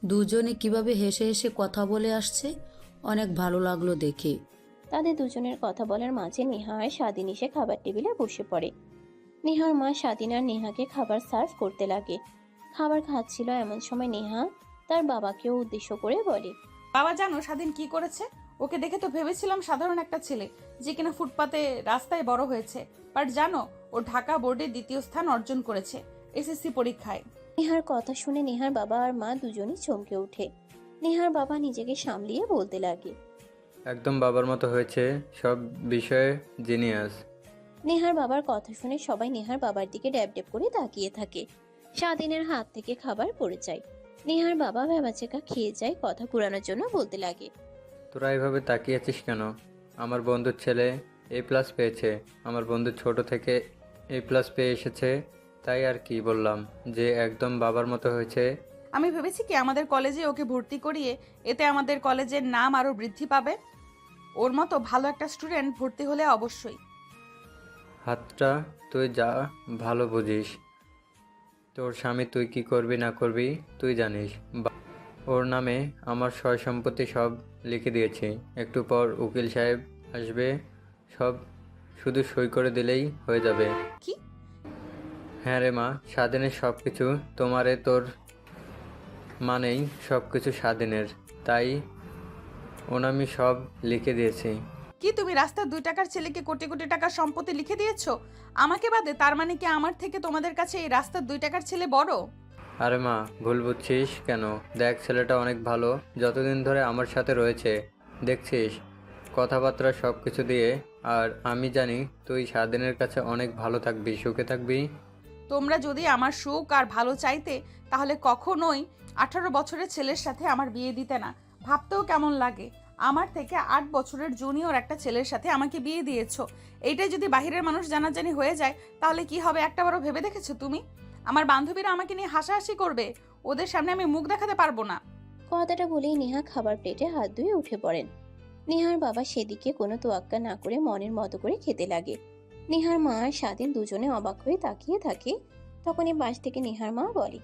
দুজনে কিভাবে হেসে হেসে কথা বলে আসছে, অনেক ভালো লাগলো দেখে। তাদের দুজনের কথা বলার মাঝে নেহা আর স্বাধীন এসে খাবার টেবিলে বসে পড়ে। নেহার মা স্বাধীন আর নেহাকে খাবার সার্ভ করতে লাগে। খাবার খাচ্ছিল এমন সময় নেহা তার বাবাকেও উদ্দেশ্য করে বলে, বাবা জানো স্বাধীন কি করেছে? ওকে দেখে তো ভেবেছিলাম সাধারণ একটা ছেলে যে কিনা ফুটপাতে রাস্তায় বড় হয়েছে, বাট জানো ও ঢাকা বোর্ডে দ্বিতীয় স্থান অর্জন করেছে এসএসসি পরীক্ষায়। নেহার কথা শুনে নেহার বাবা আর মা দুজনই চমকে ওঠে। নেহার বাবা নিজেকে সামলিয়ে বলতে লাগে, একদম বাবার মতো হয়েছে, সব বিষয়ে জিনিয়াস। নেহার বাবার কথা শুনে সবাই নেহার বাবার দিকে ড্যাব ড্যাব করে তাকিয়ে থাকে। স্বাধীনের হাত থেকে খাবার পড়ে যায়। নেহার বাবা ভেবাচেকা খেয়ে যায়, কথা ঘুরানোর জন্য বলতে লাগে, তোরা এভাবে তাকিয়ে আছিস কেন? আমার বন্ধুর ছেলে A+ পেয়েছে, আমার বন্ধু ছোট থেকে A+ পেয়ে এসেছে, তাই আর কি বললাম যে একদম বাবার মতো হয়েছে। আমি ভেবেছি কি আমাদের কলেজে ওকে ভর্তি করিয়ে এতে আমাদের কলেজের নাম আরো বৃদ্ধি পাবে। ওর মতো ভালো একটা স্টুডেন্ট ভর্তি হলে অবশ্যই। হাতটা তুই যা ভালো বুঝিস, তোর স্বামী তুই কি করবি না করবি তুই জানিস। ওর নামে আমার সয় সম্পত্তি সব লিখে দিয়েছি, একটু পর উকিল সাহেব আসবে, সব শুধু সই করে দিলেই হয়ে যাবে। কি? হ্যাঁ রে মা, স্বাধীনের সব কিছু তোমারে, তোর মানেই সব কিছু স্বাধীনের, তাই ওনামি সব লিখে দিয়েছি। কি তুমি রাস্তার 2 টাকার ছেলেকে কোটি কোটি টাকার সম্পত্তি লিখে দিয়েছো আমাকে বাদে? তার মানে কি আমার থেকে তোমাদের কাছে এই রাস্তার 2 টাকার ছেলে বড়? আরে মা, ভুল বুঝছিস কেন? দেখ, ছেলেটা অনেক ভালো, যতদিন ধরে আমার সাথে রয়েছে দেখছিস, কথাবার্তা সব কিছু দিয়ে। আর আমি জানি তুই স্বাধীনের কাছে অনেক ভালো থাকবি, সুখে থাকবি। তোমরা যদি আমার সুখ আর ভালো চাইতে তাহলে কখনোই 18 বছরের ছেলের সাথে আমার বিয়ে দিতে না। ভাবতেও কেমন লাগে, আমার থেকে 8 বছরের জুনিয়র একটা ছেলের সাথে আমাকে বিয়ে দিয়েছো। এইটাই যদি বাহিরের মানুষ জানাজানি হয়ে যায় তাহলে কি হবে একটাবারও ভেবে দেখেছো তুমি? আমার বান্ধবীরা আমাকে নিয়ে হাসাহাসি করবে, ওদের সামনে আমি মুখ দেখাতে পারবো না। কথাটা বলেই নেহা খাবার প্লেটে হাত ধুয়ে উঠে পড়েন। নেহার বাবা সেদিকে কোনো তোয়াক্কা না করে মনের মতো করে খেতে লাগে। নেহার মা আর স্বাধীন দুজনে অবাক হয়ে তাকিয়ে থাকে। তখনই পাশ থেকে নেহার মা বলে,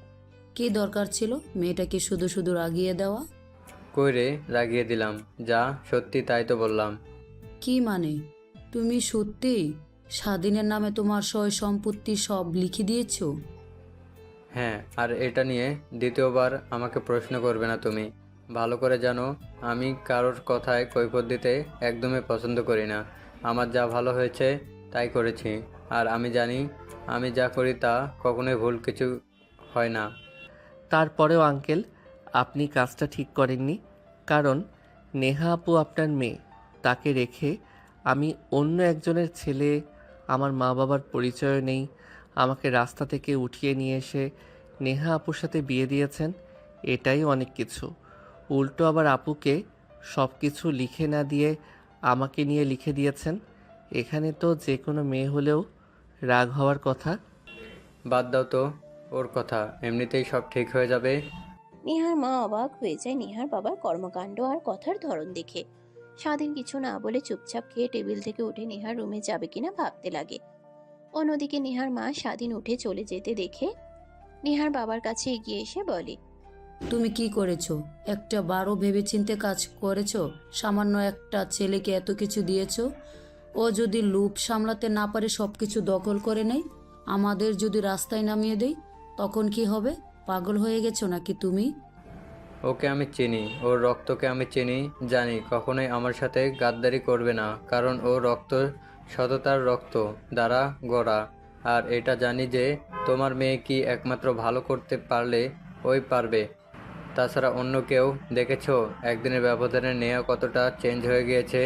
কি দরকার ছিল মেয়েটাকে শুধু শুধু রাগিয়ে দেওয়া? কই রে, রাগিয়ে দিলাম, যা সত্যি তাই তো বললাম। কি মানে, তুমি সত্যি স্বাধীনের নামে তোমার সয় সম্পত্তি সব লিখে দিয়েছো? হ্যাঁ, আর এটা নিয়ে দ্বিতীয়বার আমাকে প্রশ্ন করবে না তুমি। ভালো করে জানো, আমি কারোর কথায় কৈফিয়ত দিতে একদমই পছন্দ করি না। আমার যা ভালো হয়েছে তাই করেছি, আর আমি জানি আমি যা করি তা কখনোই ভুল কিছু হয় না। তারপরেও আঙ্কেল, আপনি কাজটা ঠিক করেননি, কারণ নেহা আপু আপনার মেয়ে, তাকে রেখে আমি অন্য একজনের ছেলে, আমার মা বাবার পরিচয় নেই, আমাকে রাস্তা থেকে উঠিয়ে নিয়ে এসে নেহা আপুর সাথে বিয়ে দিয়েছেন। এটাই অনেক কিছু, উল্টো আবার আপুকে সব কিছু লিখে না দিয়ে আমাকে নিয়ে লিখে দিয়েছেন। এখানে তো যে কোনো মেয়ে হলেও রাগ হওয়ার কথা। বাদ দাও তো ওর কথা, এমনিতেই সব ঠিক হয়ে যাবে। নেহার মা অবাক হয়ে যায় নেহার বাবার কর্মকাণ্ড আর কথার ধরন দেখে। স্বাধীন কিছু না বলে চুপচাপ খেয়ে টেবিল থেকে উঠে নেহার রুমে যাবে কিনা ভাবতে লাগে। অন্যদিকে নেহার মা স্বাধীন উঠে চলে যেতে দেখে নেহার বাবার কাছে এগিয়ে এসে বলে, তুমি কি করেছো? একটা বারো ভেবেচিন্তে কাজ করেছো? সামান্য একটা ছেলেকে এত কিছু দিয়েছো, ও যদি লুপ সামলাতে না পারে সবকিছু দখল করে নেয়, আমাদের যদি রাস্তায় নামিয়ে দেয়, তখন কি হবে? পাগল হয়ে গেছো নাকি তুমি? ওকে আমি চিনি, ওর রক্তকে আমি চিনি, জানি কখনোই আমার সাথে গাদ্দারি করবে না, কারণ ও রক্ত সততার রক্ত দ্বারা গড়া। আর এটা জানি যে তোমার মেয়ে কি একমাত্র ভালো করতে পারলে ওই পারবে, তাছাড়া অন্য কেউ। দেখেছো একদিনের ব্যবধানে নেহা কতটা চেঞ্জ হয়ে গিয়েছে।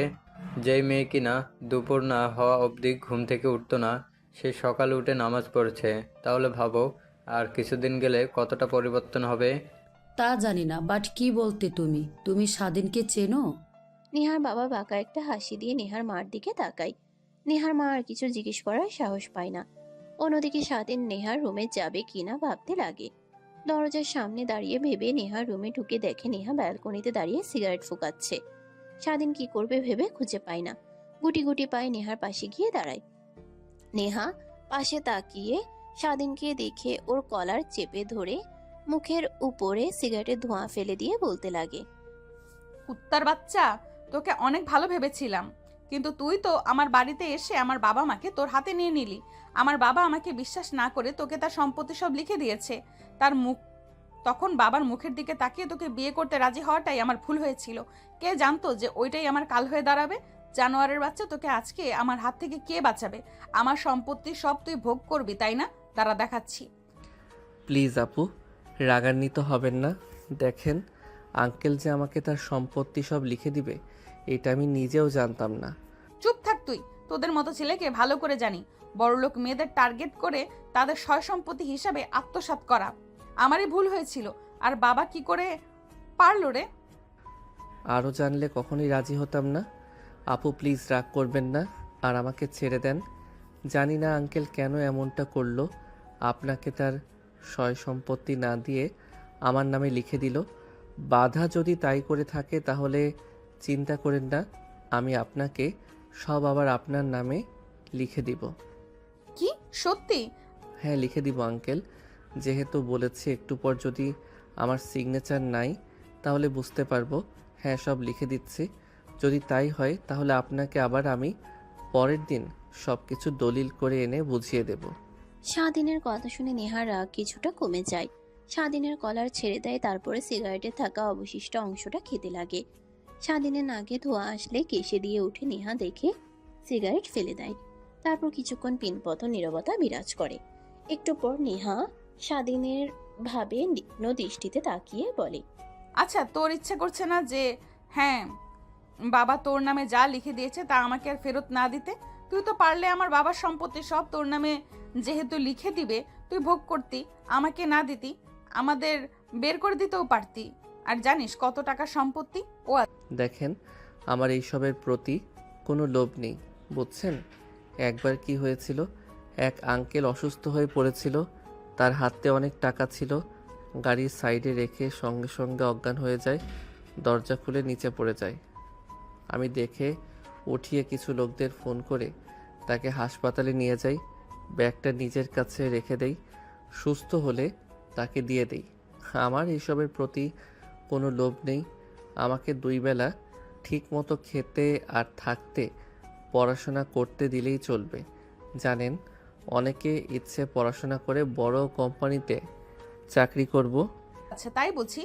যেই মেয়ে কিনা দুপুর না হওয়া অবধি ঘুম থেকে উঠতো না, সে সকালে উঠে নামাজ পড়ছে, তাহলে ভাবো আর কিছুদিন গেলে কতটা পরিবর্তন হবে। তা জানি না, বাট কি বলতে তুমি? তুমি স্বাধীনকে চেনো? নেহার বাবা বাঁকা একটা হাসি দিয়ে নেহার মার দিকে তাকায়। নেহার মা আর কিছু জিজ্ঞেস করার সাহস পায় না। অন্যদিকে স্বাধীন নেহার রুমে যাবে কিনা ভাবতে লাগে। দরজার সামনে দাঁড়িয়ে ভেবে নেহার রুমে ঢুকে দেখে নেহা ব্যালকনিতে দাঁড়িয়ে সিগারেট ফুঁকাচ্ছে। স্বাধীন কি করবে ভেবে খুঁজে পায় না। গুটি গুটি পায়ে নেহার পাশে গিয়ে দাঁড়ায়। নেহা পাশে তাকিয়ে স্বাধীনকে দেখে ওর কলার চেপে ধরে মুখের উপরে সিগারেটের ধোঁয়া ফেলে দিয়ে বলতে লাগে, কুত্তার বাচ্চা, তোকে অনেক ভালো ভেবেছিলাম, কিন্তু তুই তো আমার বাড়িতে এসে আমার বাবা মাকে তোর হাতে নিয়ে নিলি। আমার বাবা আমাকে বিশ্বাস না করে তোকে তার সম্পত্তি সব লিখে দিয়েছে। তার মুখ তখন বাবার মুখের দিকে তাকিয়ে তোকে বিয়ে করতে রাজি হওয়াটাই আমার ভুল হয়েছিল। কে জানতো যে ওইটাই আমার কাল হয়ে দাঁড়াবে। জানোয়ারের বাচ্চা, তোকে আজকে আমার হাত থেকে কে বাঁচাবে? আমার সম্পত্তি সব তুই ভোগ করবি, তাই না? দাঁড়া দেখাচ্ছি। প্লিজ আপু, রাগান্বিত হবেন না। দেখেন, আঙ্কেল যে আমাকে তার সম্পত্তি সব লিখে দিবে এটা আমি নিজেও জানতাম না। চুপ থাক তুই। তোদের মতো ছেলেকে ভালো করে জানি। বড়লোক মেয়েদের টার্গেট করে তাদের সয় সম্পত্তি হিসাবে আত্মসাৎ করা আমারই ভুল হয়েছিল। আর বাবা কি করে পারলো রে? আরও জানলে কখনোই রাজি হতাম না। আপু প্লিজ রাগ করবেন না আর আমাকে ছেড়ে দেন। জানি না আঙ্কেল কেন এমনটা করলো, আপনাকে তার সয় সম্পত্তি না দিয়ে আমার নামে লিখে দিল। বাধা যদি তাই করে থাকে তাহলে চিন্তা করেন না, আমি আপনাকে সব আবার আপনার নামে লিখে দিব। কি সত্যি? হ্যাঁ, লিখে দিব আঙ্কেল। যেহেতু বলেছি একটু পর যদি আমার সিগনেচার নাই তাহলে বুঝতে পারবো। হ্যাঁ, সব লিখে দিচ্ছি। যদি তাই হয় তাহলে আপনাকে আবার আমি পরের দিন সব কিছু দলিল করে এনে বুঝিয়ে দেব। স্বাধীনের কথা শুনে নেহার রাগ কিছুটা কমে যায়। স্বাধীনের কলার ছেড়ে দেয়, তারপরে সিগারেটে থাকা অবশিষ্ট অংশটা খেতে লাগে। স্বাধীনের নাকে ধোঁয়া আসলে কেশে দিয়ে উঠে নেহা দেখে সিগারেট ফেলে দেয়। তারপর কিছুক্ষণ পিনপত নীরবতা বিরাজ করে। একটু পর নেহা স্বাধীনের ভাবে তীক্ষ্ণ দৃষ্টিতে তাকিয়ে বলে, আচ্ছা, তোর ইচ্ছে করছে না যে হ্যাঁ বাবা তোর নামে যা লিখে দিয়েছে তা আমাকে আর ফেরত না দিতে? তুই তো পারলে আমার বাবার সম্পত্তি সব তোর নামে যেহেতু লিখে দিবে তুই ভোগ করতি, আমাকে না দিতি, আমাদের বের করে দিতেও পারতি। আর জানিস কত টাকা সম্পত্তি? ও দেখেন, আমার এইসবের প্রতি কোনো লোভ নেই, বুঝছেন? একবার কি হয়েছিল, এক আঙ্কেল অসুস্থ হয়ে পড়েছিল, তার হাতে অনেক টাকা ছিল, গাড়ির সাইডে রেখে সঙ্গে সঙ্গে অজ্ঞান হয়ে যায়, দরজা খুলে নিচে পড়ে যায়। আমি দেখে উঠিয়ে কিছু লোকদের ফোন করে তাকে হাসপাতালে নিয়ে যাই, ব্যাগটা নিজের কাছে রেখে দেই, সুস্থ হলে তাকে দিয়ে দেই। আমার এইসবের প্রতি কোনো লোভ নেই। আমাকে দুই বেলা ঠিক মতো খেতে আর থাকতে, পড়াশোনা করতে দিলেই চলবে। জানেন, অনেকে ইচ্ছে পড়াশোনা করে বড় কোম্পানিতে চাকরি করব। আচ্ছা, তাই বুঝি।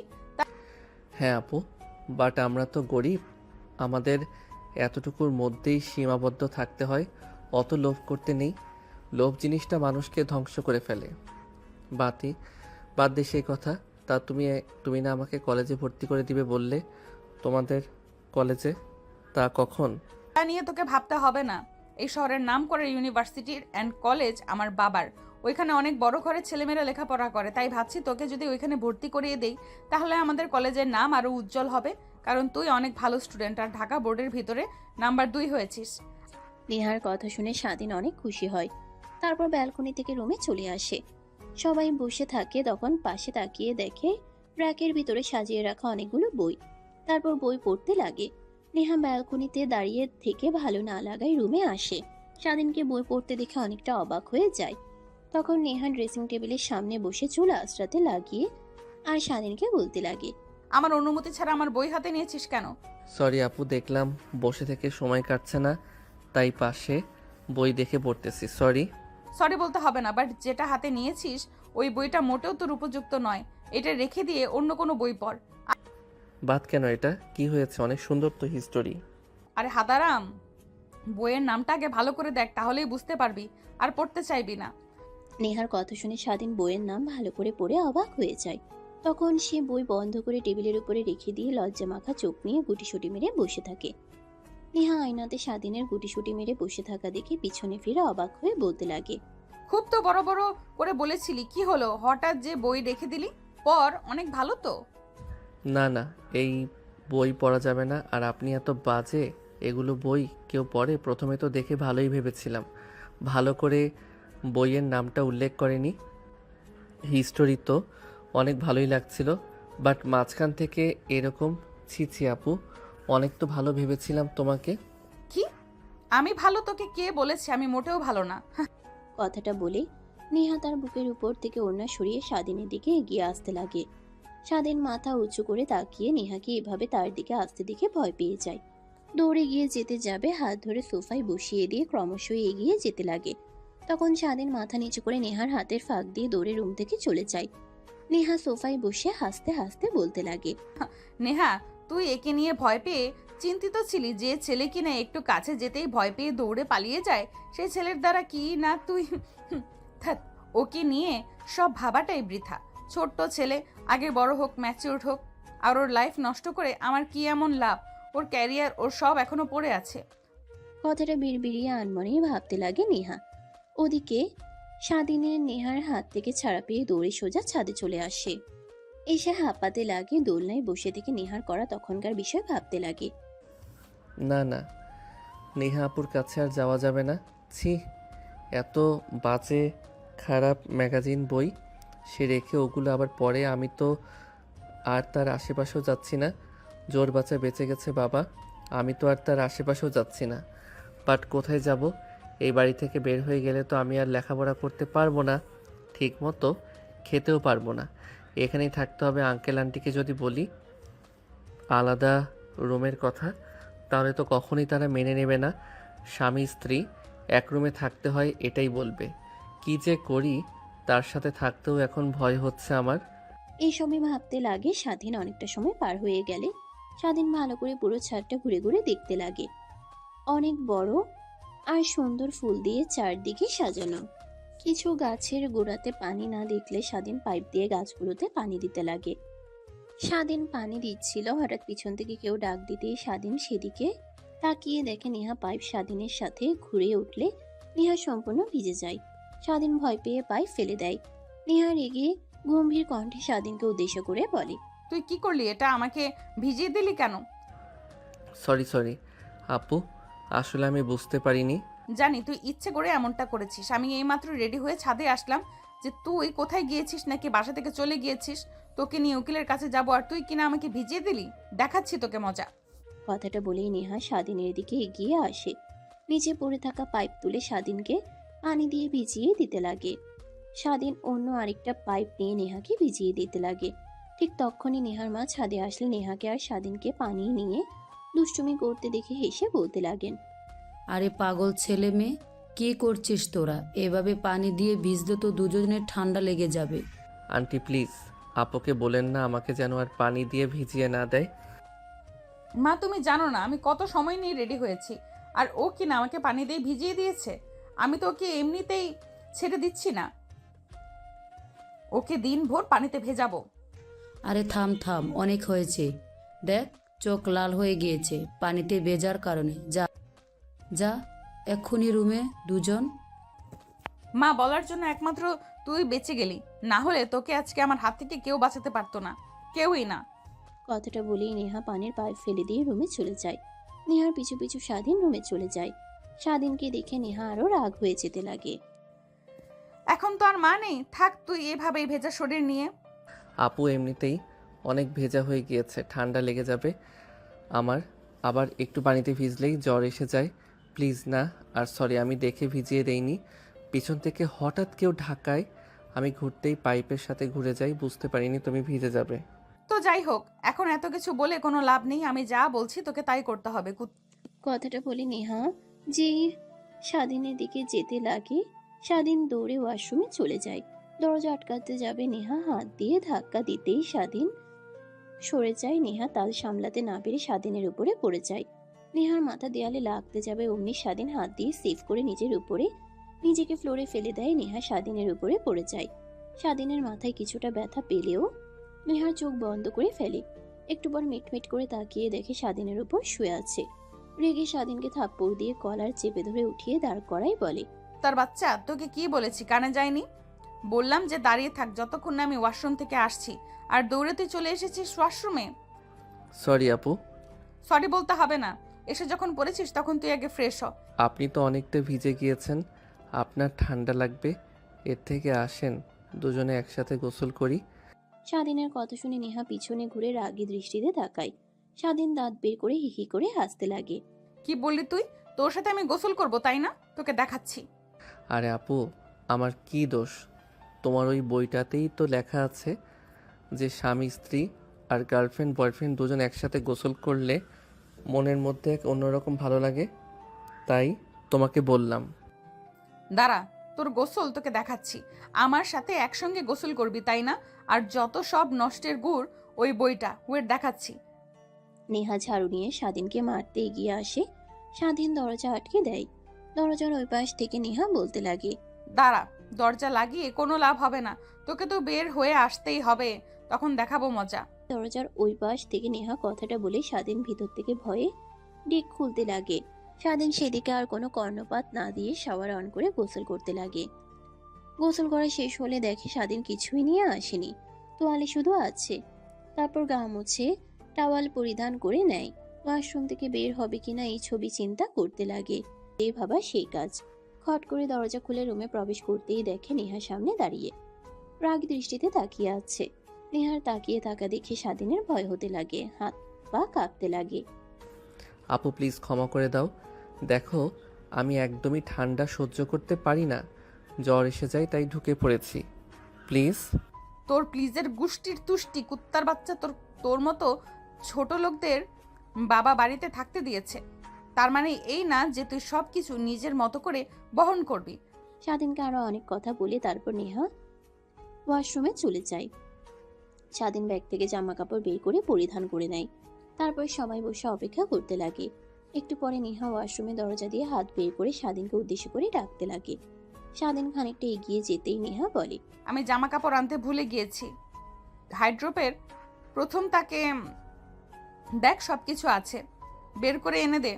হ্যাঁ আপু, বাট আমরা তো গরিব, আমাদের এতটুকুর মধ্যেই সীমাবদ্ধ থাকতে হয়। অত লোভ করতে নেই। লোভ জিনিসটা মানুষকে ধ্বংস করে ফেলে। বাদ দে সেই কথা। তা তুমি না আমাকে কলেজে ভর্তি করে দিবে বললে, তোমাদের কলেজে? তা কখন? তা নিয়ে তোকে ভাবতে হবে না। এই শহরের নাম করে ইউনিভার্সিটি অ্যান্ড কলেজ আমার বাবার। ওইখানে অনেক বড় ঘরের ছেলেমেয়েরা লেখাপড়া করে, তাই ভাবছি তোকে যদি ওইখানে ভর্তি করিয়ে দেই তাহলে আমাদের কলেজের নাম আরো উজ্জ্বল হবে। কারণ তুই অনেক ভালো স্টুডেন্ট আর ঢাকা বোর্ডের ভিতরে নাম্বার 2 হয়েছিস। নেহার কথা শুনে স্বাধীন অনেক খুশি হয়। তারপর ব্যালকনি থেকে রুমে চলে আসে। সবাই বসে থাকে, তখন পাশে তাকিয়ে দেখে র্যাকের ভিতরে সাজিয়ে রাখা অনেকগুলো বই। তারপর বই পড়তে লাগে। নেহা ব্যালকনিতে দাঁড়িয়ে থেকে ভালো না লাগায় রুমে আসে। স্বাধীনকে বই পড়তে দেখে অনেকটা অবাক হয়ে যায়। তখন নেহা ড্রেসিং টেবিলের সামনে বসে চুল আঁচড়াতে লাগিয়ে আর স্বাধীনকে বলতে লাগে, আমার অনুমতি ছাড়া আমার বই হাতে নিয়েছিস কেন? সরি আপু, দেখলাম বসে থেকে সময় কাটছে না, তাই পাশে বই দেখে পড়তেছি। সরি। সরি বলতে হবে না, বাট যেটা হাতে নিয়েছিস ওই বইটা মোটেও তোর উপযুক্ত নয়। এটা রেখে দিয়ে অন্য কোনো বই পড়। বাদ কেন? এটা কি হয়েছে? অনেক সুন্দর তো হিস্টোরি। আরে হাদারাম, বইয়ের নামটা আগে ভালো করে দেখ, তাহলেই বুঝতে পারবি আর পড়তে চাইবি না। নেহার কথা শুনে স্বাধীন বইয়ের নাম ভালো করে পড়ে অবাক হয়ে যায়। তখন সে বই বন্ধ করে টেবিলের উপরে রেখে দিয়ে লজ্জা মাখা চোখ নিয়ে গুটিসুটি মেরে বসে থাকে। নেহা আয়নাতে স্বাধীনের গুটিসুটি মেরে বসে থাকা দেখে পিছনে ফিরে অবাক হয়ে বলতে লাগে, খুব তো বড় বড় করে বলেছিলি, কি হলো হঠাৎ যে বই রেখে দিলি? পড়, অনেক ভালো তো। না না, এই বই পড়া যাবে না। আর আপনি এত বাজে, এগুলো বই কেউ পড়ে? প্রথমে তো দেখে ভালোই ভেবেছিলাম, ভালো করে বইয়ের নামটা উল্লেখ করেনি। হিস্টোরি তো অনেক ভালোই লাগছিল, বাট মাঝখান থেকে এরকম ছি ছি আপু, অনেক তো ভালো ভেবেছিলাম তোমাকে। কি? আমি ভালো? তোকে কে বলেছে আমি মোটেও ভালো না? কথাটা বলে নেহা তার বুকের উপর থেকে ওড়না সরিয়ে স্বাধীনের দিকে এগিয়ে আসতে লাগে। স্বাধীন মাথা উঁচু করে তাকিয়ে নেহাকে এভাবে তার দিকে আসতে দেখে ভয় পেয়ে যায়। দৌড়ে গিয়ে যেতে যাবে, হাত ধরে সোফায় বসিয়ে দিয়ে ক্রমশই এগিয়ে যেতে লাগে। তখন স্বাধীন মাথা নিচু করে নেহার হাতের ফাঁক দিয়ে দৌড়ে রুম থেকে চলে যায়। নেহা সোফায় বসে হাসতে হাসতে বলতে লাগে, নেহা, তুই একে নিয়ে ভয় পেয়ে চিন্তিত ছিলি যে ছেলে কিনা একটু কাছে যেতেই ভয় পেয়ে দৌড়ে পালিয়ে যায়, সেই ছেলের দ্বারা কি না তুই ধ্যাৎ, ওকে নিয়ে সব ভাবাটাই বৃথা। ছোট্ট ছেলে, আগে বড় হোক, ম্যাচিউরড হোক। আর ওর লাইফ নষ্ট করে আমার কি এমন লাভ? ওর ক্যারিয়ার, ওর সব এখনো পড়ে আছে। কথাটা বিড়বিড়িয়ে আনমনে ভাবতে লাগে নেহা। ওদিকে স্বাধীনের নেহার হাত থেকে ছাড়া পেয়ে দৌড়ে সোজা ছাদে চলে আসে। এসে হাঁপাতে লাগে, দোলনায় বসে থেকে নেহার করা তখনকার বিষয় ভাবতে লাগে। না না, নেহা আপুর কাছে আর যাওয়া যাবে না। ছি, এত বাজে খারাপ ম্যাগাজিন বই সে রেখে ওগুলো আবার পড়ে। আমি তো আর তার আশেপাশেও যাচ্ছি না। জোর বাচ্চা বেঁচে গেছে বাবা, আমি তো আর তার আশেপাশেও যাচ্ছি না। বাট কোথায় যাব? এই বাড়ি থেকে বের হয়ে গেলে তো আমি আর লেখাপড়া করতে পারবো না, ঠিক মতো খেতেও পারবো না। এখানেই থাকতে হবে। আঙ্কেল আন্টিকে যদি বলি আলাদা রুমের কথা, তাহলে তো কখনোই তারা মেনে নেবে না। স্বামী স্ত্রী এক রুমে থাকতে হয় এটাই বলবে। কি যে করি, তার সাথে থাকতেও এখন ভয় হচ্ছে আমার। এই সময় ভাবতে লাগে। স্বাধীন অনেকটা সময় পার হয়ে গেলে স্বাধীন ভালো করে পুরো ছাদটা ঘুরে ঘুরে দেখতে লাগে। অনেক বড় আর সুন্দর ফুল দিয়ে চারদিকে সাজানো। কিছু গাছের গোড়াতে পানি না দেখলে স্বাধীন পাইপ দিয়ে গাছগুলোতে পানি দিতে লাগে। স্বাধীন পানি দিচ্ছিল, হঠাৎ পিছন থেকে কেউ ডাক দিতেই স্বাধীন সেদিকে তাকিয়ে দেখে নেহা পাইপ স্বাধীনের সাথে ঘুরে উঠলে নেহা সম্পূর্ণ ভিজে যায়। স্বাধীন ভয় পেয়ে পাইপ ফেলে দেয়। নেহা রেগে গম্ভীর কণ্ঠে স্বাধীনকে উদ্দেশ্য করে বলে, তুই কি করলি? এটা আমাকে ভিজিয়ে দিলি কেন? সরি আপু, আসলে আমি বুঝতে পারিনি। জানি তুই ইচ্ছে করে এমনটা করেছিস। আমি এইমাত্র রেডি হয়ে ছাদে আসলাম যে তুই কোথায় গিয়েছিস, নাকি বাসা থেকে চলে গিয়েছিস। তোকে নিয়ে উকিলের কাছে যাবো আর তুই কিনা আমাকে ভিজিয়ে দিলি। দেখাচ্ছি তোকে মজা। কথাটা বলেই নেহা স্বাধীনের দিকে এগিয়ে আসে। নিচে পড়ে থাকা পাইপ তুলে স্বাধীনকে পানি দিয়ে ভিজিয়ে দিতে লাগে। স্বাধীন অন্য আরেকটা পাইপ নিয়ে নেহাকে ভিজিয়ে দিতে লাগে। ঠিক তখনই নেহার মা ছাদে আসলে নেহাকে আর স্বাধীনকে পানি নিয়ে দুষ্টুমি করতে দেখে হেসে বলতে লাগেন, আরে পাগল ছেলে মেয়ে, কি করছিস তোরা? এভাবে পানি দিয়ে ভিজলে তো দুজনের ঠান্ডা লেগে যাবে। আন্টি প্লিজ আপুকে বলেন না আমাকে যেন আর পানি দিয়ে ভিজিয়ে না দেয়। মা, তুমি জানো না আমি কত সময় নিয়ে রেডি হয়েছি, আর ও কিনা আমাকে পানি দিয়ে ভিজিয়ে দিয়েছে। আমি তো ওকে এমনিতেই ছেড়ে দিচ্ছি না, ওকে দিনভর পানিতে ভেজাবো। আরে থাম থাম, অনেক হয়েছে। দেখ, চোখ লাল হয়ে গিয়েছে পানিতে ভেজার কারণে। যা যা এক্ষুনি রুমে দুজন। মা, বলার জন্য একমাত্র তুই বেঁচে গেলি, না হলে তোকে আজকে আমার হাত থেকে কেউ বাঁচাতে পারতো না, কেউই না। কথাটা বলেই নেহা পানির পাইপ ফেলে দিয়ে রুমে চলে যায়। নেহার পিছু পিছু স্বাধীন রুমে চলে যায়। স্বাধীনকে দেখে নেহা আরো রাগ হয়ে যেতে লাগে। এখন তো আর মা নেই, থাক তুই এভাবেই ভেজা শরীর নিয়ে। আপু এমনিতেই অনেক ভেজা হয়ে গিয়েছে, ঠান্ডা লেগে যাবে আমার। আবার একটু পানিতে ভিজলেই জ্বর এসে যায়। প্লিজ না। আর সরি, আমি দেখে ভিজিয়ে দেইনি। পিছন থেকে হঠাৎ কেউ ঢাকায়, আমি ঘুরতেই পাইপের সাথে ঘুরে যাই, বুঝতে পারিনি তুমি ভিজে যাবে। তো যাই হোক, এখন এত কিছু বলে কোনো লাভ নেই। আমি যা বলছি তোকে তাই করতে হবে। কথাটা বলে নেহা যেই স্বাধীনের দিকে যেতে লাগে, স্বাধীন দৌড়ে ওয়াশরুমে চলে যায়। দরজা আটকাতে যাবে নেহা, হাত দিয়ে ধাক্কা দিতেই স্বাধীন সরে যায়। নেহা তাল সামলাতে না পেরে স্বাধীনের উপরে পড়ে যায়। নেহার মাথা দেয়ালে লাগতে যাবে, অমনি স্বাধীন হাত দিয়ে সেভ করে নিজের উপরে নিজেকে ফ্লোরে ফেলে দেয়। নেহা স্বাধীনের উপরে পড়ে যায়। স্বাধীনের মাথায় কিছুটা ব্যথা পেলেও নেহার চোখ বন্ধ করে ফেলে। একটু পর মিটমিট করে তাকিয়ে দেখে স্বাধীনের উপর শুয়ে আছে। রেগে স্বাধীনকে থাপ্পড় দিয়ে কলার চেপে ধরে উঠিয়ে দাঁড় করাই বলে, তার বাচ্চা, তোকে কি বলেছি কানে যায়নি? বললাম যে দাঁড়িয়ে থাক যতক্ষণ না আমি ওয়াশরুম থেকে আসছি, আর দৌড়ে তুই চলে এসেছিস ওয়াশরুমে। সরি আপু। সরি বলতে হবে না, এসে যখন পড়েছিস তখন তুই আগে ফ্রেশ হ। আপনি তো অনেকটা ভিজে গিয়েছেন, আপনার ঠান্ডা লাগবে। এর থেকে আসেন দুজনে একসাথে গোসল করি। স্বাধীনের কথা শুনে নেহা পিছনে ঘুরে রাগী দৃষ্টিতে তাকায়। স্বাধীন দাঁত বের করে হিহি করে হাসতে লাগে। কি বললি তুই? তোর সাথে আমি গোসল করব তাই না? তোকে দেখাচ্ছি। আরে আপু, আমার কি দোষ? তোমার ওই বইটাতেই তো লেখা আছে যে স্বামী স্ত্রী আর গার্লফ্রেন্ড বয়ফ্রেন্ড দুজন একসাথে গোসল করলে মনের মধ্যে এক অন্যরকম ভালো লাগে, তাই তোমাকে বললাম। দাঁড়া, তোর গোসল তোকে দেখাচ্ছি। আমার সাথে একসঙ্গে গোসল করবি তাই না? আর যত সব নষ্টের গুড় ওই বইটা, ওয়েট দেখাচ্ছি। নেহা ঝাড়ু নিয়ে স্বাধীনকে মারতে এগিয়ে আসে। স্বাধীন দরজা আটকে দেয়। দরজার ওই পাশ থেকে নেহা বলতে লাগে, দাঁড়া, দরজা লাগিয়ে কোনো লাভ হবে না, তোকে তো বের হয়ে আসতেই হবে, তখন দেখাবো মজা। দরজার ওই পাশ থেকে নেহা কথাটা বলে স্বাধীন ভিতর থেকে ভয়ে ডিক খুলতে লাগে। স্বাধীন সেদিকে আর কোনো কর্ণপাত না দিয়ে শাওয়ার অন করে গোসল করতে লাগে। গোসল করা শেষ হলে দেখে স্বাধীন কিছুই নিয়ে আসেনি, তোয়ালে শুধু আছে। তারপর গা মুছে টাওয়াল পরিধান করে নেয়। ওয়াশরুম থেকে বের হবে কিনা এই ছবি চিন্তা করতে লাগে। এই ভাবা সেই কাজ। খট করে দরজা খুলে রুমে প্রবেশ করতেই দেখে নেহা সামনে দাঁড়িয়ে রাগ দৃষ্টিতে তাকিয়ে আছে। নেহার তাকিয়ে থাকা দেখে স্বাধীনের ভয় হতে লাগে, হাত পা কাঁপতে লাগে। আপু প্লিজ ক্ষমা করে দাও। দেখো, আমি একদমই ঠান্ডা সহ্য করতে পারি না, জ্বর এসে যায় তাই ঢুকে পড়েছি, প্লিজ। তোর প্লিজের গুষ্টির তুষ্টি, কুত্তার বাচ্চা। তোর তোর মতো ছোট লোকদের বাবা বাড়িতে থাকতে দিয়েছে, তার মানে এই না যে তুই সব কিছু নিজের মতো করে বহন করবি। স্বাধীনকে আরো অনেক কথা বলে তারপর নেহা ওয়াশরুমে চলে যায়। স্বাধীন ব্যাগ থেকে জামা কাপড় বের করে পরিধান করে নেয়। তারপর সবাই বসে অপেক্ষা করতে লাগে। একটু পরে নেহা ওয়াশরুমে দরজা দিয়ে হাত বের করে স্বাধীনকে উদ্দেশ্য করে ডাকতে লাগে। স্বাধীন খানিকটা এগিয়ে যেতেই নেহা বলে, আমি জামা কাপড় আনতে ভুলে গিয়েছি। হাইড্রোপের প্রথম তাকে দেখ, সব কিছু আছে, বের করে এনে দে।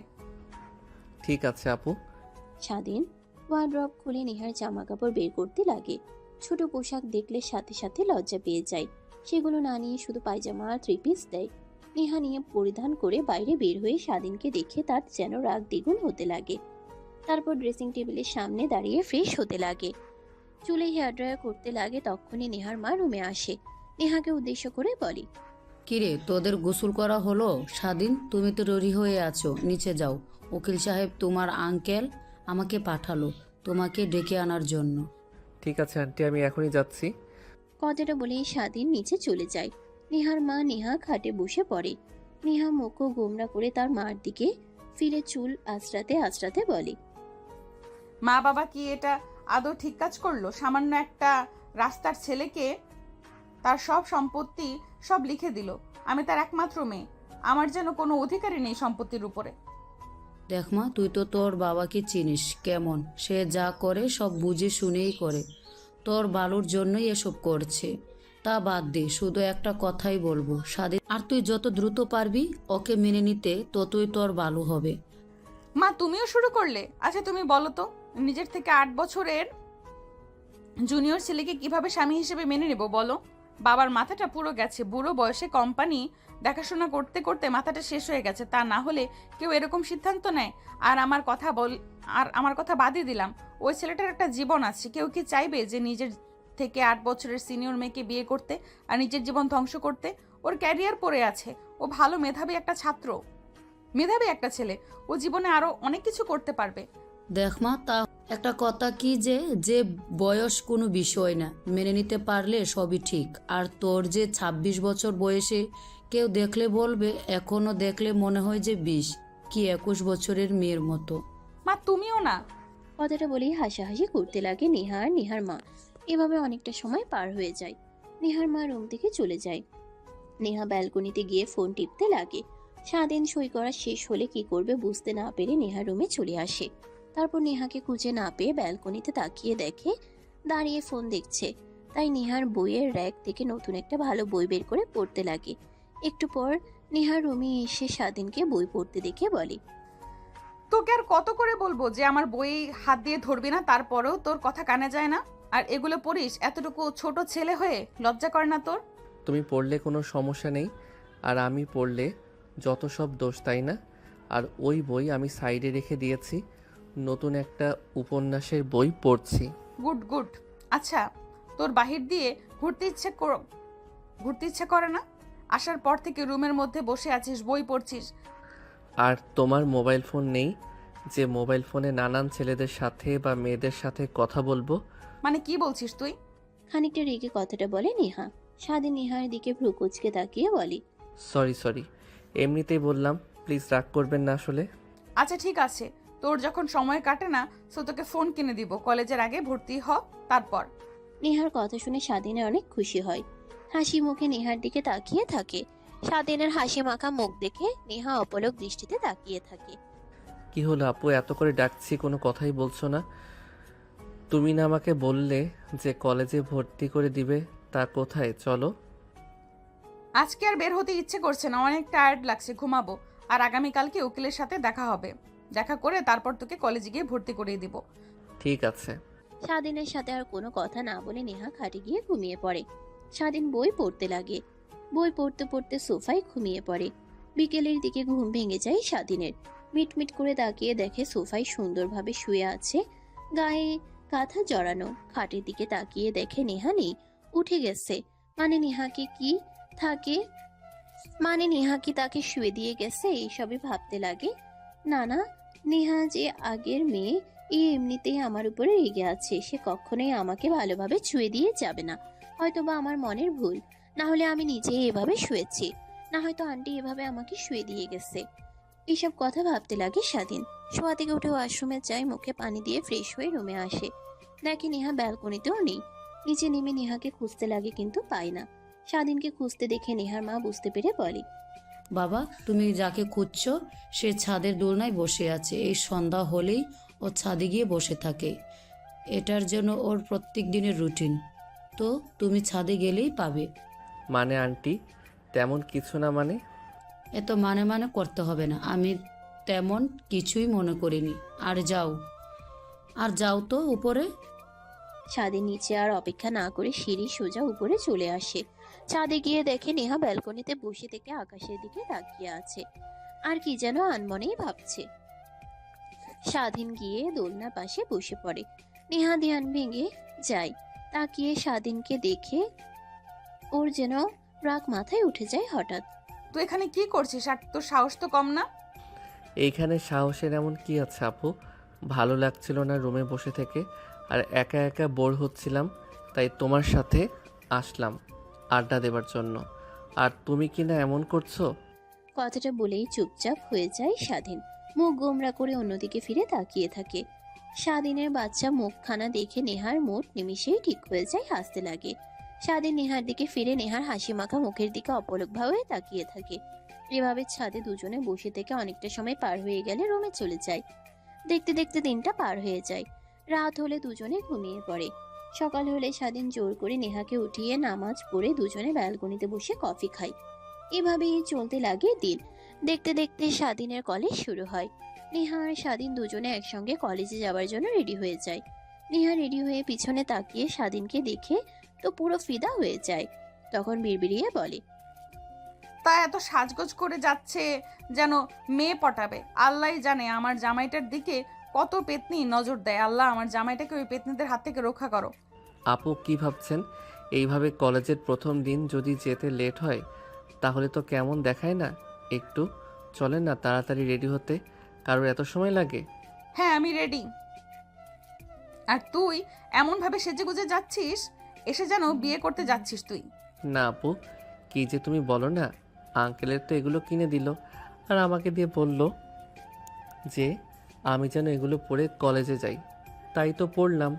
ঠিক আছে আপু। স্বাধীন ওয়ার্ড্রপ খুলে নেহার জামা কাপড় বের করতে লাগে। ছোট পোশাক দেখলে সাথে সাথে লজ্জা পেয়ে যায়। সেগুলো না নিয়ে শুধু পায়জামা আর থ্রি পিস দেয়। নেহা নিয়ে পরিধান করে বাইরে বের হয়ে স্বাধীনকে দেখে তার যেন রাগ দ্বিগুণ হতে লাগে। তারপর ড্রেসিং টেবিলের সামনে দাঁড়িয়ে ফ্রেশ হতে লাগে, চুলে হেয়ার ড্রায়ার করতে লাগে। তখনই নেহার মা রুমে আসে। নেহাকে উদ্দেশ্য করে বলে, কিরে, তোদের গোসল করা হলো? স্বাধীন, তুমি তো রেডি হয়ে আছো, নিচে যাও। উকিল সাহেব তোমার আঙ্কেল আমাকে পাঠালো তোমাকে ডেকে আনার জন্য। ঠিক আছে আন্টি, আমি এখনই যাচ্ছি। কথাটা বলেই স্বাধীন নিচে চলে যায়। নেহার মা নেহা খাটে বসে পড়ে। নেহা মুখ গোমরা করে তার মার দিকে ফিরে চুল আঁচড়াতে আঁচড়াতে বলে, মা বাবা কি এটা আদৌ ঠিক কাজ করলো? সামান্য একটা রাস্তার ছেলেকে তার সব সম্পত্তি সব লিখে দিল। আমি তার একমাত্র মেয়ে, আমার যেন কোনো অধিকারই নেই সম্পত্তির উপরে। দেখ মা, তুই তো তোর বাবাকে চিনিস কেমন, সে যা করে সব বুঝে শুনেই করে। তোর বালুর জন্যই এসব করছে। তা বাদ দে, শুধু একটা কথাই বলবো, স্বাধীন, আর তুই যত দ্রুত পারবি ওকে মেনে নিতে ততই তোর ভালো হবে। মা তুমিও শুরু করলে? আচ্ছা তুমি বলো তো, নিজের থেকে 8 বছরের জুনিয়র ছেলেকে কিভাবে স্বামী হিসেবে মেনে নেব বলো? বাবার মাথাটা পুরো গেছে, বুড়ো বয়সে কোম্পানি দেখাশোনা করতে করতে মাথাটা শেষ হয়ে গেছে। তা না হলে কেউ এরকম সিদ্ধান্ত নেয়? আর আমার কথা বাদই দিলাম, ওই ছেলেটার একটা জীবন আছে। কেউ কি চাইবে যে নিজের থেকে 8 বছরের সিনিয়র মেয়েকে বিয়ে করতে আর নিজের জীবন ধ্বংস করতে? ওর ক্যারিয়ার পড়ে আছে, ও ভালো মেধাবী একটা ছাত্র, মেধাবী একটা ছেলে, ও জীবনে আরো অনেক কিছু করতে পারবে। দেখ মা, তা একটা কথা কি যে যে বয়স কোনো বিষয় না, মেনে নিতে পারলে সবই ঠিক। আর তোর যে 26 বছর বয়সে কেউ দেখলে বলবে, এখনো দেখলে মনে হয় যে 20 কি 21 বছরের মেয়ের মতো। মা তুমিও না। কথাটা বলেই হাসাহাসি করতে লাগে নেহা আর নেহার মা। এভাবে অনেকটা সময় পার হয়ে যায়। নেহার মা রুম থেকে চলে যায়। নেহা ব্যালকনিতে গিয়ে ফোন টিপতে লাগে। স্বাধীন সই করা শেষ হলে কি করবে বুঝতে না পেরে নেহা রুমে চলে আসে। তারপর নেহাকে খুঁজে না পেয়ে ব্যালকনিতে তাকিয়ে দেখে দাঁড়িয়ে ফোন দেখছে। তাই নেহার বইয়ের র্যাক থেকে নতুন একটা ভালো বই বের করে পড়তে লাগে। একটু পর নেহার রুমে এসে স্বাধীনকে বই পড়তে দেখে বলে, তোকে আর কত করে বলবো যে আমার বই হাত দিয়ে ধরবি না, তারপরেও তোর কথা কানে যায় না। আর এগুলো পড়িস এতটুকু ছোট ছেলে হয়ে, লজ্জা করে না তোর? তুমি পড়লে কোনো সমস্যা নেই, আর আমি পড়লে যত সব দোষ, তাই না? আর ওই বই আমি সাইডে রেখে দিয়েছি, নতুন একটা উপন্যাসের বই পড়ছি। Good good. আচ্ছা তোর বাহির দিয়ে ঘুরতে ইচ্ছে করে না? আসার পর থেকে রুমের মধ্যে বসে আছিস, বই পড়ছিস। আর তোমার মোবাইল ফোন নেই যে মোবাইল ফোনে নানান ছেলেদের সাথে বা মেয়েদের সাথে কথা বলবো? মানে কি বলছিস তুই? খানিকটা রেগে কথাটা বলে নেহা। স্বাধীন নেহার দিকে ভ্রু কুচকে তাকিয়ে বলে, সরি, এমনিতেই বললাম, প্লিজ রাগ করবেন না আসলে। আচ্ছা ঠিক আছে, তোর যখন সময় কাটে না, সো তোকে ফোন কিনে দিব, কলেজের আগে ভর্তি হ তারপর। নেহার কথা শুনে স্বাধীনের অনেক খুশি হয়। হাসি মুখে নেহার দিকে তাকিয়ে থাকে। স্বাধীনের হাসি মাখা মুখ দেখে নেহা অপলক দৃষ্টিতে তাকিয়ে থাকে। কি হলো আপু, এত করে ডাকছি কোনো কথাই বলছো না? তুমি না আমাকে বললে যে কলেজে ভর্তি করে দিবে, তা কোথায়? চলো। আজকে আর বের হতে ইচ্ছে করছে না, অনেক টায়ার্ড লাগছে, ঘুমাবো। আর আগামীকালকে উকিলের সাথে দেখা হবে, দেখা করে তারপর তোকে কলেজে গিয়ে ভর্তি করিয়ে দিব। ঠিক আছে। স্বাধীনের সাথে আর কোনো কথা না বলে নেহা খাটে গিয়ে ঘুমিয়ে পড়ে। স্বাধীন বই পড়তে লাগে। বই পড়তে পড়তে সোফায় ঘুমিয়ে পড়ে। বিকেলের দিকে ঘুম ভেঙে যায় স্বাধীনের। মিটমিট করে তাকিয়ে দেখে সোফায় সুন্দরভাবে শুয়ে আছে, গায়ে কাঁথা জড়ানো। খাটের দিকে তাকিয়ে দেখে নেহা নেই, উঠে গেছে। মানে নেহাকে কি থাকে মানে নেহা কি তাকে শুয়ে দিয়ে গেছে? এইসবই ভাবতে লাগে। না না, নেহা যে আগের মেয়ে, এমনিতেই আমার উপরে রেগে আছে। সে কখনোই আমাকে ভালোভাবে ছুঁয়ে দিয়ে যাবে না। হয়তোবা আমার মনের ভুল, না হলে আমি নিজেই এভাবে শুয়েছি, না হয়তো আন্টি এভাবে আমাকে শুয়ে দিয়ে গেছে। এইসব কথা ভাবতে লাগে স্বাধীন। শোয়া থেকে উঠে ওয়াশরুমে যায়, মুখে পানি দিয়ে ফ্রেশ হয়ে রুমে আসে। দেখে নেহা ব্যালকনিতেও নেই। নিচে নেমে নেহাকে খুঁজতে লাগে কিন্তু পায় না। স্বাধীনকে খুঁজতে দেখে নেহার মা বুঝতে পেরে বলে, বাবা, তুমি যাকে খুঁজছো সে ছাদের দোলনায় বসে আছে। এই সন্ধ্যা হলেই ও ছাদে গিয়ে বসে থাকে। এটার জন্য ওর প্রত্যেক দিনের রুটিন। তো তুমি ছাদে গেলেই পাবে। মানে আন্টি, তেমন কিছু না। মানে এত মানে করতে হবে না, আমি তেমন কিছুই মনে করিনি। আর যাও তো উপরে। ছাদে নিচে আর অপেক্ষা না করে সিঁড়ি সোজা উপরে চলে আসে। ছাদে গিয়ে দেখে নেহা ব্যালকনিতে বসে থেকে আকাশের দিকে তাকিয়ে আছে, আর কি যেন আনমনেই ভাবছে। স্বাধীন গিয়ে দোলনার পাশে বসে পড়ে। নেহা ধ্যান ভেঙে যায়। তাকিয়ে স্বাধীনকে দেখে ওর যেন রাগ মাথায় উঠে যায় হঠাৎ। তুই এখানে কি করছিস? আর তোর সাহস তো কম না। এইখানে সাহসের এমন কি আছে আপু? ভালো লাগছিল না রুমে বসে থেকে, আর একা একা বোর হচ্ছিলাম, তাই তোমার সাথে আসলাম আড্ডা দেবার জন্য। আর তুমি কি না এমন করছো? কথাটা বলেই চুপচাপ হয়ে যায় স্বাধীন। মুখ গোমরা করে অন্যদিকে ফিরে তাকিয়ে থাকে। স্বাধীনের বাচ্চা মুখখানা দেখে নেহার মুড নিমিষেই ঠিক হয়ে যায়, হাসতে লাগে। স্বাধীন নেহার দিকে ফিরে নেহার হাসি মাখা মুখের দিকে অপলকভাবে তাকিয়ে থাকে। এভাবে ছাদে দুজনে বসে থেকে অনেকটা সময় পার হয়ে গেলে রুমে চলে যায়। দেখতে দেখতে দিনটা পার হয়ে যায়। রাত হলে দুজনে ঘুমিয়ে পড়ে। সকাল হলে স্বাধীন জোর করে নেহাকে উঠিয়ে নামাজ পড়ে দুজনে ব্যালকনিতে বসে কফি খায়। এভাবেই চলতে লাগে দিন। দেখতে দেখতে স্বাধীনের কলেজ শুরু হয়। নেহা আর স্বাধীন দুজনে একসঙ্গে কলেজে যাওয়ার জন্য রেডি হয়ে যায়। নেহা রেডি হয়ে পিছনে তাকিয়ে স্বাধীনকে দেখে তো পুরো ফিদা হয়ে যায়। তখন বিড়বিড়িয়ে বলে, তা এত সাজগোজ করে যাচ্ছে যেন মেয়ে পটাবে। আল্লাহই জানে আমার জামাইটার দিকে কত পেতনি নজর দেয়। আল্লাহ আমার জামাইটাকে ওই পেতনিদের হাত থেকে রক্ষা করো। আপু কি ভাবছেন? এইভাবে কলেজের প্রথম দিন যদি যেতে লেট হয় তাহলে তো কেমন দেখায় না? একটু চলেন না তাড়াতাড়ি রেডি হতে, কারোর এত সময় লাগে? হ্যাঁ আমি রেডি। আর তুই এমনভাবে সেজেগুজে যাচ্ছিস, এসে যেন বিয়ে করতে যাচ্ছিস তুই। না আপু, কি যে তুমি বলো না। আঙ্কেলের তো এগুলো কিনে দিল, আর আমাকে দিয়ে বলল যে আমি যেন এগুলো পরে কলেজে যাই, তাই তো পড়লাম।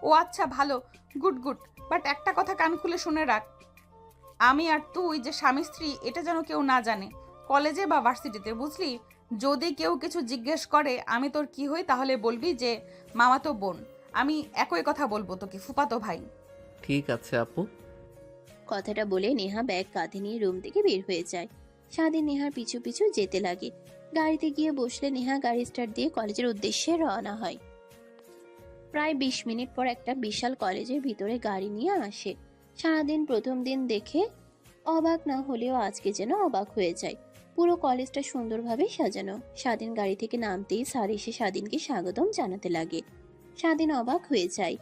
ও আচ্ছা, ভালো, গুড গুড। বাট একটা কথা কান খুলে শুনে রাখ, আমি আর তুই যে স্বামী স্ত্রী এটা যেন কেউ না জানে, কলেজে বা ভার্সিটিতে, বুঝলি? যদি কেউ কিছু জিজ্ঞেস করে আমি তোর কি হই, তাহলে বলবি যে মামাতো বোন। আমি একই কথা বলবো তোকে, ফুপাতো ভাই। ঠিক আছে আপু। কথাটা বলে নেহা ব্যাগ কাঁধে নিয়ে রুম থেকে বের হয়ে যায়। স্বাধীন নেহার পিছু পিছু যেতে লাগে। গাড়িতে গিয়ে বসলে নেহা গাড়ি স্টার্ট দিয়ে কলেজের উদ্দেশ্যে রওনা হয়। প্রায় 20 মিনিট পর একটা বিশাল কলেজের ভিতরে গাড়ি নিয়ে আসে। সারাদিন প্রথম দিন দেখে অবাক না হলেও আজকে যেন অবাক হয়ে যায়। পুরো কলেজটা সুন্দরভাবে সাজানো। স্বাধীন গাড়ি থেকে নামতেই স্যার এসে স্বাধীনকে স্বাগতম জানাতে লাগে। স্বাধীন অবাক হয়ে যায়।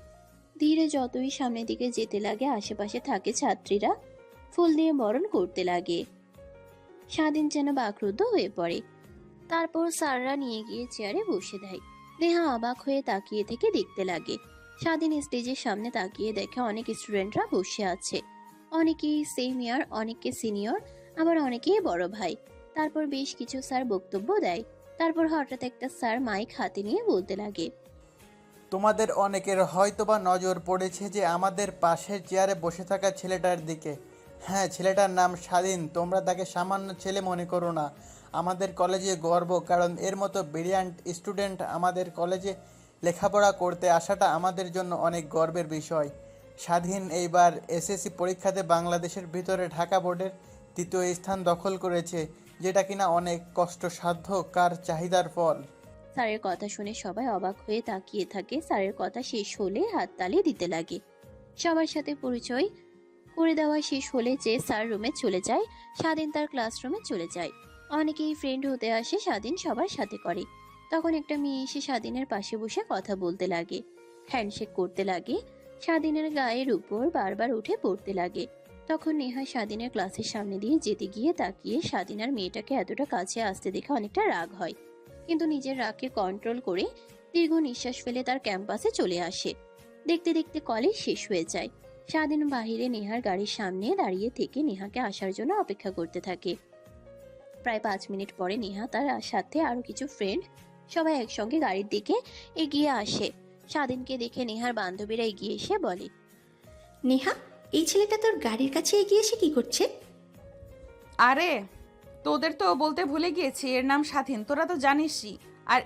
ধীরে যতই সামনের দিকে যেতে লাগে আশেপাশে থাকে ছাত্রীরা। ফুল দিয়ে বরণ করতে লাগে। স্বাধীন যেন বাকরুদ্ধ হয়ে পড়ে। তারপর স্যাররা নিয়ে গিয়ে চেয়ারে বসে দেয়। নেহা অবাক হয়ে তাকিয়ে থেকে দেখতে লাগে। স্বাধীন স্টেজের সামনে তাকিয়ে দেখে অনেক স্টুডেন্টরা বসে আছে। অনেকেই সেম ইয়ার, অনেকে সিনিয়র, আবার অনেকেই বড় ভাই। তারপর বেশ কিছু স্যার বক্তব্য দেয়। তারপর হঠাৎ একটা স্যার মাইক হাতে নিয়ে বলতে লাগে, তোমাদের অনেকের হয়তোবা নজর পড়েছে যে আমাদের পাশের চেয়ারে বসে থাকা ছেলেটার দিকে। হ্যাঁ, ছেলেটার নাম স্বাধীন। তোমরা তাকে সামান্য ছেলে মনে করো না। আমাদের কলেজে গর্ব, কারণ এর মতো ব্রিলিয়ান্ট স্টুডেন্ট আমাদের কলেজে লেখাপড়া করতে আসাটা আমাদের জন্য অনেক গর্বের বিষয়। স্বাধীন এইবার এসএসসি পরীক্ষাতে বাংলাদেশের ভিতরে ঢাকা বোর্ডের 3য় স্থান দখল করেছে, যেটা কিনা অনেক কষ্টসাধ্য কার চাহিদার ফল। স্যারের কথা শুনে সবাই অবাক হয়ে তাকিয়ে থাকে। স্যারের কথা শেষ হলে হাততালি দিতে লাগে। সবার সাথে পরিচয় করে দেওয়া শেষ হলে যে স্যার রুমে চলে যায়, স্বাধীন তার ক্লাসরুমে চলে যায়। অনেকেই ফ্রেন্ড হতে আসে, স্বাধীন সবার সাথে করে। তখন একটা মেয়ে এসে স্বাধীনের পাশে বসে কথা বলতে লাগে, হ্যান্ডশেক করতে লাগে। স্বাধীনের গায়ের উপর বারবার উঠে পড়তে লাগে। তখন নেহা স্বাধীনের ক্লাসের সামনে দিয়ে যেতে গিয়ে তাকিয়ে স্বাধীন আর মেয়েটাকে এতটা কাছে আসতে দেখে অনেকটা রাগ হয়, কিন্তু নিজের রাগকে কন্ট্রোল করে দীর্ঘ নিঃশ্বাস ফেলে তার ক্যাম্পাসে চলে আসে। দেখতে দেখতে কলেজ শেষ হয়ে যায়। স্বাধীন বাহিরে নেহার গাড়ির সামনে দাঁড়িয়ে থেকে নেহাকে আসার জন্য অপেক্ষা করতে থাকে। প্রায় 5 মিনিট পরে নেহা তার সাথে আরো কিছু ফ্রেন্ড সবাই একসঙ্গে গাড়ির দিকে এগিয়ে আসে। স্বাধীনকে দেখে নেহার বান্ধবীরা এগিয়ে এসে বলে, নেহা, এই ছেলেটা তোর গাড়ির কাছে এগিয়ে এসে কি করছে? আরে তোদের তো বলতে ভুলে গিয়েছি, এর নাম স্বাধীন, তোরা তো জানিসই। আর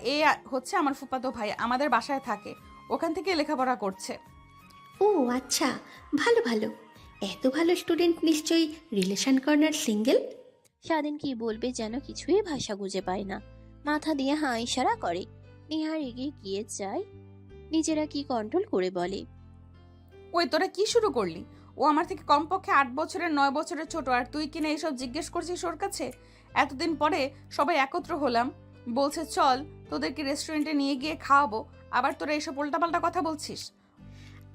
হচ্ছে আমার ফুফাতো ভাই, আমাদের বাসায় থাকে, ওখান থেকে লেখাপড়া করছে। ও আচ্ছা, ভালো ভালো। এত ভালো স্টুডেন্ট নিশ্চয়ই রিলেশন কর্নার সিঙ্গেল। স্বাধীন কি বলবে যেন কিছুই ভাষা খুঁজে পায় না, মাথা দিয়ে হাঁ ইশারা করে। নেহার এগিয়ে গিয়ে যায়, নিজেরা কি কন্ট্রোল করে বলে, ওই তোরা কি শুরু করলি? ও আমার থেকে কমপক্ষে 8 বছরের 9 বছরের ছোট, আর তুই কিনা এসব জিজ্ঞেস করছিস ওর কাছে? এতদিন পরে সবাই একত্র হলাম, বলছে চল তোদেরকে রেস্টুরেন্টে নিয়ে গিয়ে খাওয়াবো, আবার তোরা এসব উল্টাপাল্টা কথা বলছিস।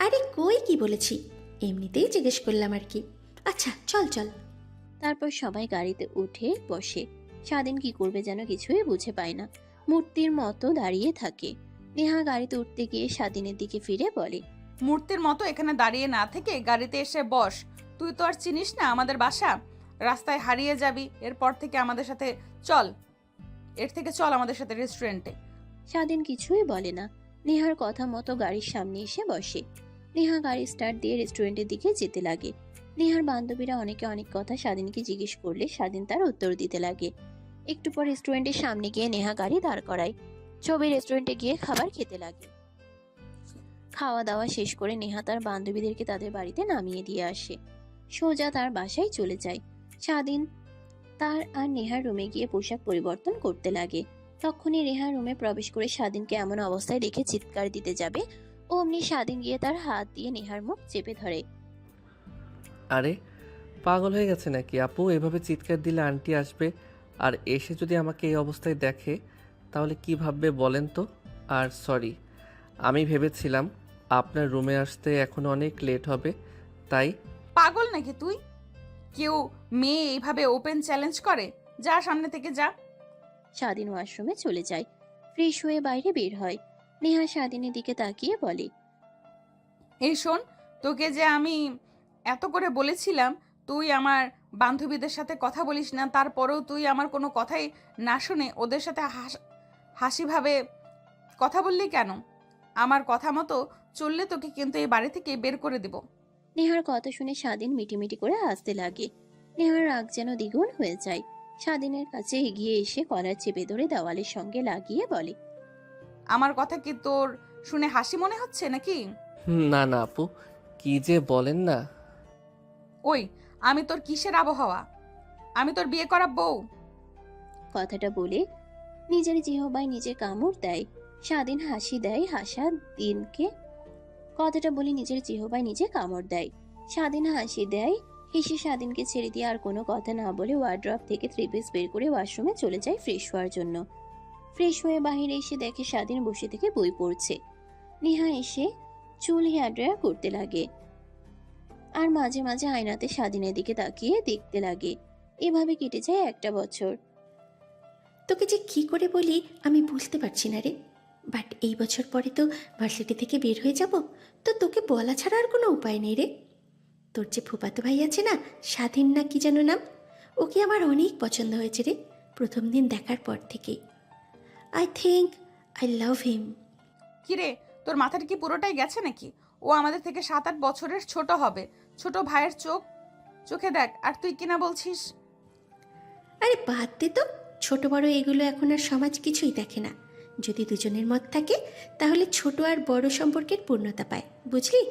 আরে কই, কি বলেছি? এমনিতেই জিজ্ঞেস করলাম আর কি। আচ্ছা চল চল। তারপর সবাই গাড়িতে উঠে বসে। স্বাধীন কি করবে যেন কিছুই বুঝে পায় না, মূর্তির মতো দাঁড়িয়ে থাকে। নেহা গাড়িতে উঠতে গিয়ে স্বাধীনের দিকে ফিরে বলে, মূর্তির মতো এখানে দাঁড়িয়ে না থেকে গাড়িতে এসে বস। তুই তো আর চিনিস না আমাদের বাসা, রাস্তায় হারিয়ে যাবি। এরপর থেকে আমাদের সাথে চল, আমাদের সাথে রেস্টুরেন্টে। স্বাধীন কিছুই বলে না, নেহার কথা মতো গাড়ির সামনে এসে বসে। নেহা গাড়ি স্টার্ট দিয়ে রেস্টুরেন্টের দিকে যেতে লাগে। নেহার বান্ধবীরা অনেকে অনেক কথা স্বাধীনকে জিজ্ঞেস করলে স্বাধীন তার উত্তর দিতে লাগে। একটু পর রেস্টুরেন্টের সামনে গিয়ে নেহা গাড়ি দাঁড় করায়। ছবি রেস্টুরেন্টে গিয়ে খাবার খেতে লাগে। খাওয়া দাওয়া শেষ করে নেহা তার বান্ধবীদেরকে তাদের বাড়িতে নামিয়ে দিয়ে আসে। সোজা তার বাসায় চলে যায়। স্বাধীন তার আর নেহার রুমে গিয়ে পোশাক পরিবর্তন করতে লাগে। তখনই রেহা রুমে প্রবেশ করে স্বাধীনকে এমন অবস্থায় দেখে চিৎকার দিতে যাবে, অমনি স্বাধীন গিয়ে তার হাত দিয়ে নেহার মুখ চেপে ধরে। আরে পাগল হয়ে গেছে নাকি আপু? এভাবে চিৎকার দিলে আন্টি আসবে, আর এসে যদি আমাকে এই অবস্থায় দেখে তাহলে কি ভাববে বলেন তো? আর সরি, আমি ভেবেছিলাম আপনার রুমে আসতে এখন অনেক লেট হবে, তাই। পাগল নাকি তুই? কেউ মেয়ে এইভাবে ওপেন চ্যালেঞ্জ করে? যা সামনে থেকে যা। স্বাধীন ওয়াশরুমে চলে যায়। ফ্রেশ হয়ে বাইরে বের হয়। নেহা স্বাধীনের দিকে তাকিয়ে বলে, এই শোন, তোকে যে আমি এত করে বলেছিলাম তুই আমার বান্ধবীদের সাথে কথা বলিস না, তারপরেও তুই আমার কোনো কথাই না শুনে ওদের সাথে হাসিভাবে কথা বললি কেন? আমার কথা মতো চললে তোকে কিন্তু এই বাড়ি থেকে বের করে দিব। নেহার কথা শুনে স্বাধীন মিটিমিটি করে হাসতে লাগে। নেহার রাগ যেন দ্বিগুণ হয়ে যায়। স্বাধীনের কাছে এগিয়ে এসে কলার চেপে ধরে দেওয়ালের সঙ্গে লাগিয়ে বলে, আমার কথা কি তোর শুনে হাসি মনে হচ্ছে নাকি? না না আপু, কি যে বলেন না। ওই, আমি তোর কিসের আবহাওয়া? আমি তোর বিয়ে করা বউ। কথাটা বলে নিজের জিহবায় নিজে কামড় দেয়। স্বাধীন হাসি দেয় হাসা দিনকে। কথাটা বলে নিজের জিহবায় নিজে কামড় দেয়। স্বাধীন হাসি দেয়, হেসে স্বাধীনকে ছেড়ে দিয়ে আর কোনো কথা না বলে ওয়ার্ড্রপ থেকে 3 পিস বের করে ওয়াশরুমে চলে যায় ফ্রেশ হওয়ার জন্য। ফ্রেশ হয়ে বাহিরে এসে দেখে স্বাধীন বসে থেকে বই পড়ছে। নেহা এসে চুল হেয়ার ড্রায়ার করতে লাগে। আর মাঝে মাঝে আয়নাতে স্বাধীনের দিকে তাকিয়ে দেখতে লাগে। এভাবে কেটে যায় একটা বছর। তোকে যে কি করে বলি আমি বুঝতে পারছি না রে। বাট এই বছর পরে তো ভার্সিটি থেকে বের হয়ে যাব, তো তোকে বলা ছাড়া আর কোনো উপায় নেই রে। তোর যে ফুফাতো ভাই আছে না, স্বাধীন না কি যেন নাম, ওকে আমার অনেক পছন্দ হয়েছে রে, প্রথম দিন দেখার পর থেকেই। আই থিঙ্ক আই লাভ হিম। কিরে, তোর মাথাটা কি পুরোটাই গেছে নাকি? ও আমাদের থেকে 7-8 বছরের ছোট হবে। ছোট ভাইয়ের চোখে দেখ, আর তুই কিনা বলছিস? আরে বাদ দে তো, ছোট বড় এগুলো এখন আর সমাজ কিছুই দেখে না। যদি দুজনের মত থাকে তাহলে ছোট আর বড় সম্পর্কের পূর্ণতা পায়, বুঝলি?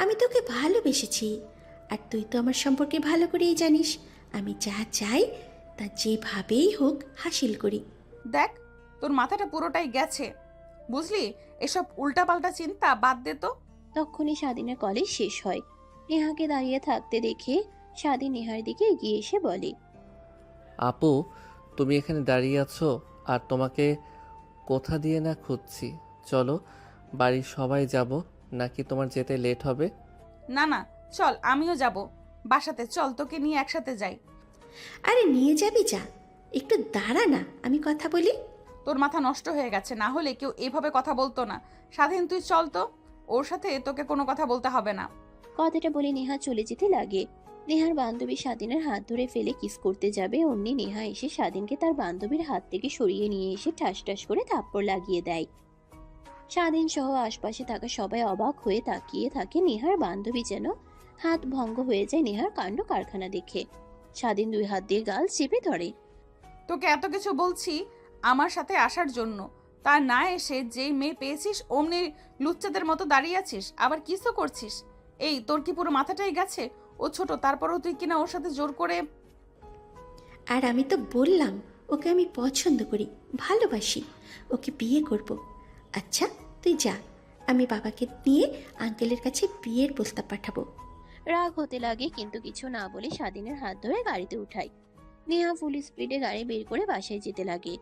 আমি তোকে ভালোবেসেছি, আর তুই তো আমার সম্পর্কে ভালো করেই জানিস আমি যা চাই তা যেভাবেই হোক হাসিল করি। দেখ, তোর মাথাটা পুরোটাই গেছে, বুঝলি? এসব উল্টাপাল্টা চিন্তা বাদ দে তো। তখনই স্বাধীনের কলেজ শেষ হয়। নেহাকে দাঁড়িয়ে থাকতে দেখে স্বাধীন নেহার দিকে এগিয়ে এসে বলে, আপু, তুমি এখানে দাঁড়িয়ে আছো আর তোমাকে কোথা দিয়ে না খুঁজছি। চলো, বাড়ির সবাই যাব, নাকি তোমার যেতে লেট হবে? না না, চল, আমিও যাব বাসাতে। চল, তোকে নিয়ে একসাথে যাই। আরে নিয়ে যাবি যা, একটু দাঁড়া না, আমি কথা বলি। তোর মাথা নষ্ট হয়ে গেছে, না হলে কেউ এভাবে কথা বলতো না। স্বাধীন, তুই চল তো, ওর সাথে তোকে কোনো কথা বলতে হবে না। কথাটা বলে নেহা চলে যেতে লাগে। নেহার বান্ধবী স্বাধীনের হাত ধরে ফেলে কিস করতে যাবে, অমনি নেহা এসে স্বাধীনকে তার বান্ধবীর হাত থেকে সরিয়ে নিয়ে এসে ঠাস ঠাস করে থাপ্পড় লাগিয়ে দেয়। স্বাধীন সহ আশপাশে থাকা সবাই অবাক হয়ে তাকিয়ে থাকে। নেহার বান্ধবী যেন হাত ভঙ্গ হয়ে যায় নেহার কাণ্ড কারখানা দেখে। স্বাধীন 2 হাত দিয়ে গাল চেপে ধরে। তোকে এত কিছু বলছি আমার সাথে আসার জন্য, তা না এসে যেই মেয়ে পেয়েছিস অমনি লুচ্চাদের মতো দাঁড়িয়ে আছিস, আবার কিসও করছিস। এই, তোর কি পুরো মাথাটাই গেছে? ও ছোট, তারপরেও তুই কিনা ওর সাথে জোর করে। আর আমি তো বললাম ওকে আমি পছন্দ করি, ভালোবাসি, ওকে বিয়ে করব। আচ্ছা তুই যা, আমি বাবাকে নিয়ে আঙ্কেলের কাছে বিয়ের প্রস্তাব পাঠাবো। রাগ হতে লাগে, কিন্তু কিছু না বলে স্বাধীনের হাত ধরে গাড়িতে উঠায়। নেহা ফুল স্পিডে গাড়ি বের করে বাসায় যেতে লাগে।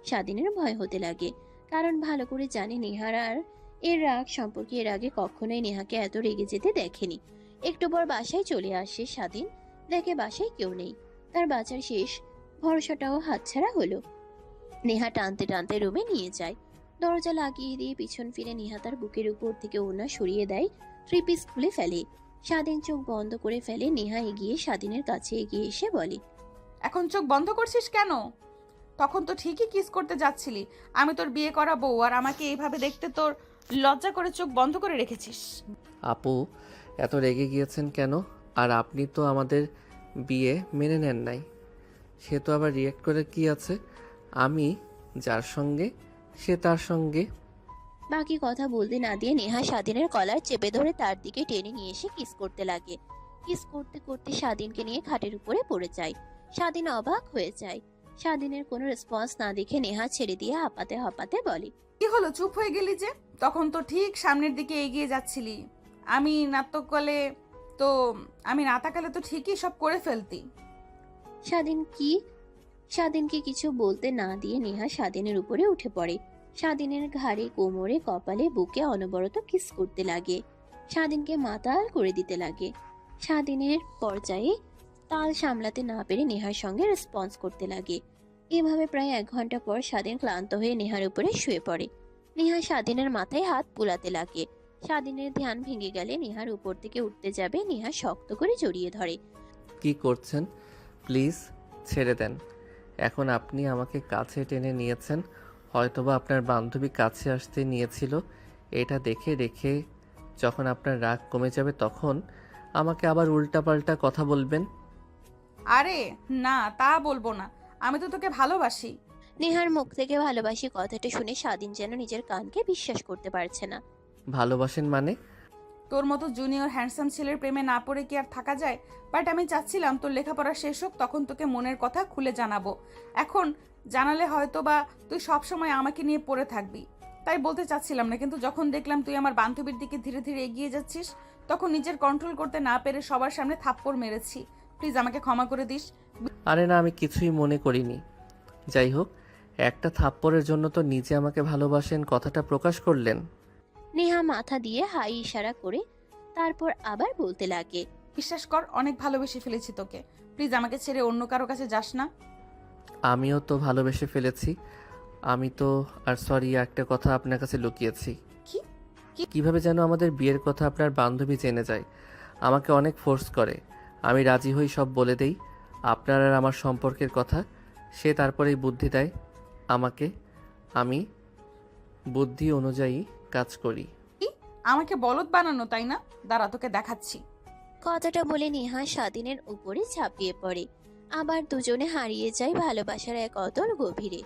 স্বাধীনের ভয় হতে লাগে, কারণ ভালো করে জানে নেহার আর এর রাগ সম্পর্কে এর আগে কখনোই নেহাকে এত রেগে যেতে দেখেনি। একটু পর বাসায় চলে আসে স্বাধীন, দেখে বাসায় কেউ নেই। তার বাঁচার শেষ ভরসাটাও হাতছাড়া হলো। নেহা টানতে টানতে রুমে নিয়ে যায়। দরজা লাগিয়ে দিয়ে পিছন ফিরে নেহা তার বুকের উপর থেকে ওড়না সরিয়ে দেয়, 3 পিস খুলে ফেলে। স্বাধীন চোখ বন্ধ করে ফেলে। নেহা এগিয়ে স্বাধীনের কাছে এগিয়ে এসে বলে, এখন চোখ বন্ধ করছিস কেন? তখন তো ঠিকই কিস করতে যাচ্ছিলি। আমি তোর বিয়ে করা বউ, আর আমাকে এইভাবে দেখতে তোর লজ্জা করে চোখ বন্ধ করে রেখেছিস। আপু, এত রেগে গিয়েছেন কেন? আর আপনি তো আমাদের বিয়ে মেনে নেন নাই, সে তো আবার রিয়েক্ট করে কি আছে? আমি যার সঙ্গে সে তার সঙ্গে। বাকি কথা বলতে না দিয়ে নেহা স্বাধীনের কলার চেপে ধরে তার দিকে টেনে নিয়ে এসে কিস করতে লাগে। কিস করতে করতে স্বাধীনকে নিয়ে খাটের উপরে পড়ে যায়। স্বাধীন অবাক হয়ে যায়। স্বাধীনের কোনো রেসপন্স না দেখে নেহা ছেড়ে দিয়ে হাঁপাতে হাঁপাতে বলে, কি হলো, চুপ হয়ে গেলি যে? তখন তো ঠিক সামনের দিকে এগিয়ে যাচ্ছিলি। আমি না তাকালে তো ঠিকই সব করে ফেলতি। স্বাধীনকে কিছু বলতে না দিয়ে নেহা স্বাধীনের উপরে উঠে পড়ে। স্বাধীনের ঘাড়ে, কোমরে, কপালে, বুকে অনবরত কিস করতে লাগে। স্বাধীনকে মাতাল করে দিতে লাগে। স্বাধীনের পর্যায়ে তাল সামলাতে না পেরে নেহার সঙ্গে রেসপন্স করতে লাগে। এভাবে প্রায় 1 ঘন্টা পর স্বাধীন ক্লান্ত হয়ে নেহার উপরে শুয়ে পড়ে। নেহা স্বাধীনের মাথায় হাত বুলাতে লাগে। স্বাধীনের ধ্যান ভেঙে গেলে নেহার উপর থেকে উঠতে যাবে, নেহা শক্ত করে জড়িয়ে ধরে। কি করছেন? প্লিজ ছেড়ে দেন। এখন আপনি আমাকে কাছে টেনে নিয়েছেন, হয়তোবা আপনার বান্ধবী কাছে আসতে নিয়েছিল। এটা দেখে রেখে যখন আপনার রাগ কমে যাবে তখন আমাকে আবার উল্টাপাল্টা কথা বলবেন। আরে না, তা বলবো না, আমি তো তোকে ভালোবাসি। নেহার মুখ থেকে ভালোবাসি কথাটা শুনে স্বাধীন যেন নিজের কানকে বিশ্বাস করতে পারছে না। ভালোবাসেন মানে? তোর মতো জুনিয়র হ্যান্ডসাম ছেলের প্রেমে না পড়ে কি আর থাকা যায়? বাট আমি চাচ্ছিলাম তোর লেখাপড়া শেষ হোক, তখন তোকে মনের কথা খুলে জানাবো। এখন জানালে হয়তো বা তুই সবসময় আমাকে নিয়ে পড়ে থাকবি, তাই বলতে চাচ্ছিলাম না। কিন্তু যখন দেখলাম তুই আমার বান্ধবীর দিকে ধীরে ধীরে এগিয়ে যাচ্ছিস, তখন নিজের কন্ট্রোল করতে না পেরে সবার সামনে থাপ্পড় মেরেছি। প্লিজ আমাকে ক্ষমা করে দিস। আরে না, আমি কিছুই মনে করিনি। যাই হোক, একটা থাপ্পড়ের জন্য তো নিজে আমাকে ভালোবাসেন কথাটা প্রকাশ করলেন। নেহা মাথা দিয়ে হাই ইশারা করে তারপর আবার বলতে লাগে, বিশ্বাস কর, অনেক ভালোবেসে ফেলেছি তোকে। প্লিজ আমাকে ছেড়ে অন্য কারো কাছে যাস না। আমিও তো ভালোবেসে ফেলেছি। আমি তো আর সরি একটা কথা আপনার কাছে লুকিয়েছি। কি? কিভাবে যেন আমাদের বিয়ের কথা আপনার বান্ধবী জেনে যায়, আমাকে অনেক ফোর্স করে। আমি রাজি হই, সব বলে দেই আপনার আর আমার সম্পর্কের কথা। সে তারপরেই বুদ্ধি দেয় আমাকে। আমি বুদ্ধি অনুযায়ী কাজ করি। কি? আমাকে বলদ বানানো, তাই না? দাঁড়া, তোকে দেখাচ্ছি। কথাটা বলে নেহা স্বাধীনের উপরে ঝাঁপিয়ে পড়ে। আবার দুজনে হারিয়ে যায় ভালোবাসার এক অতল গভীরে।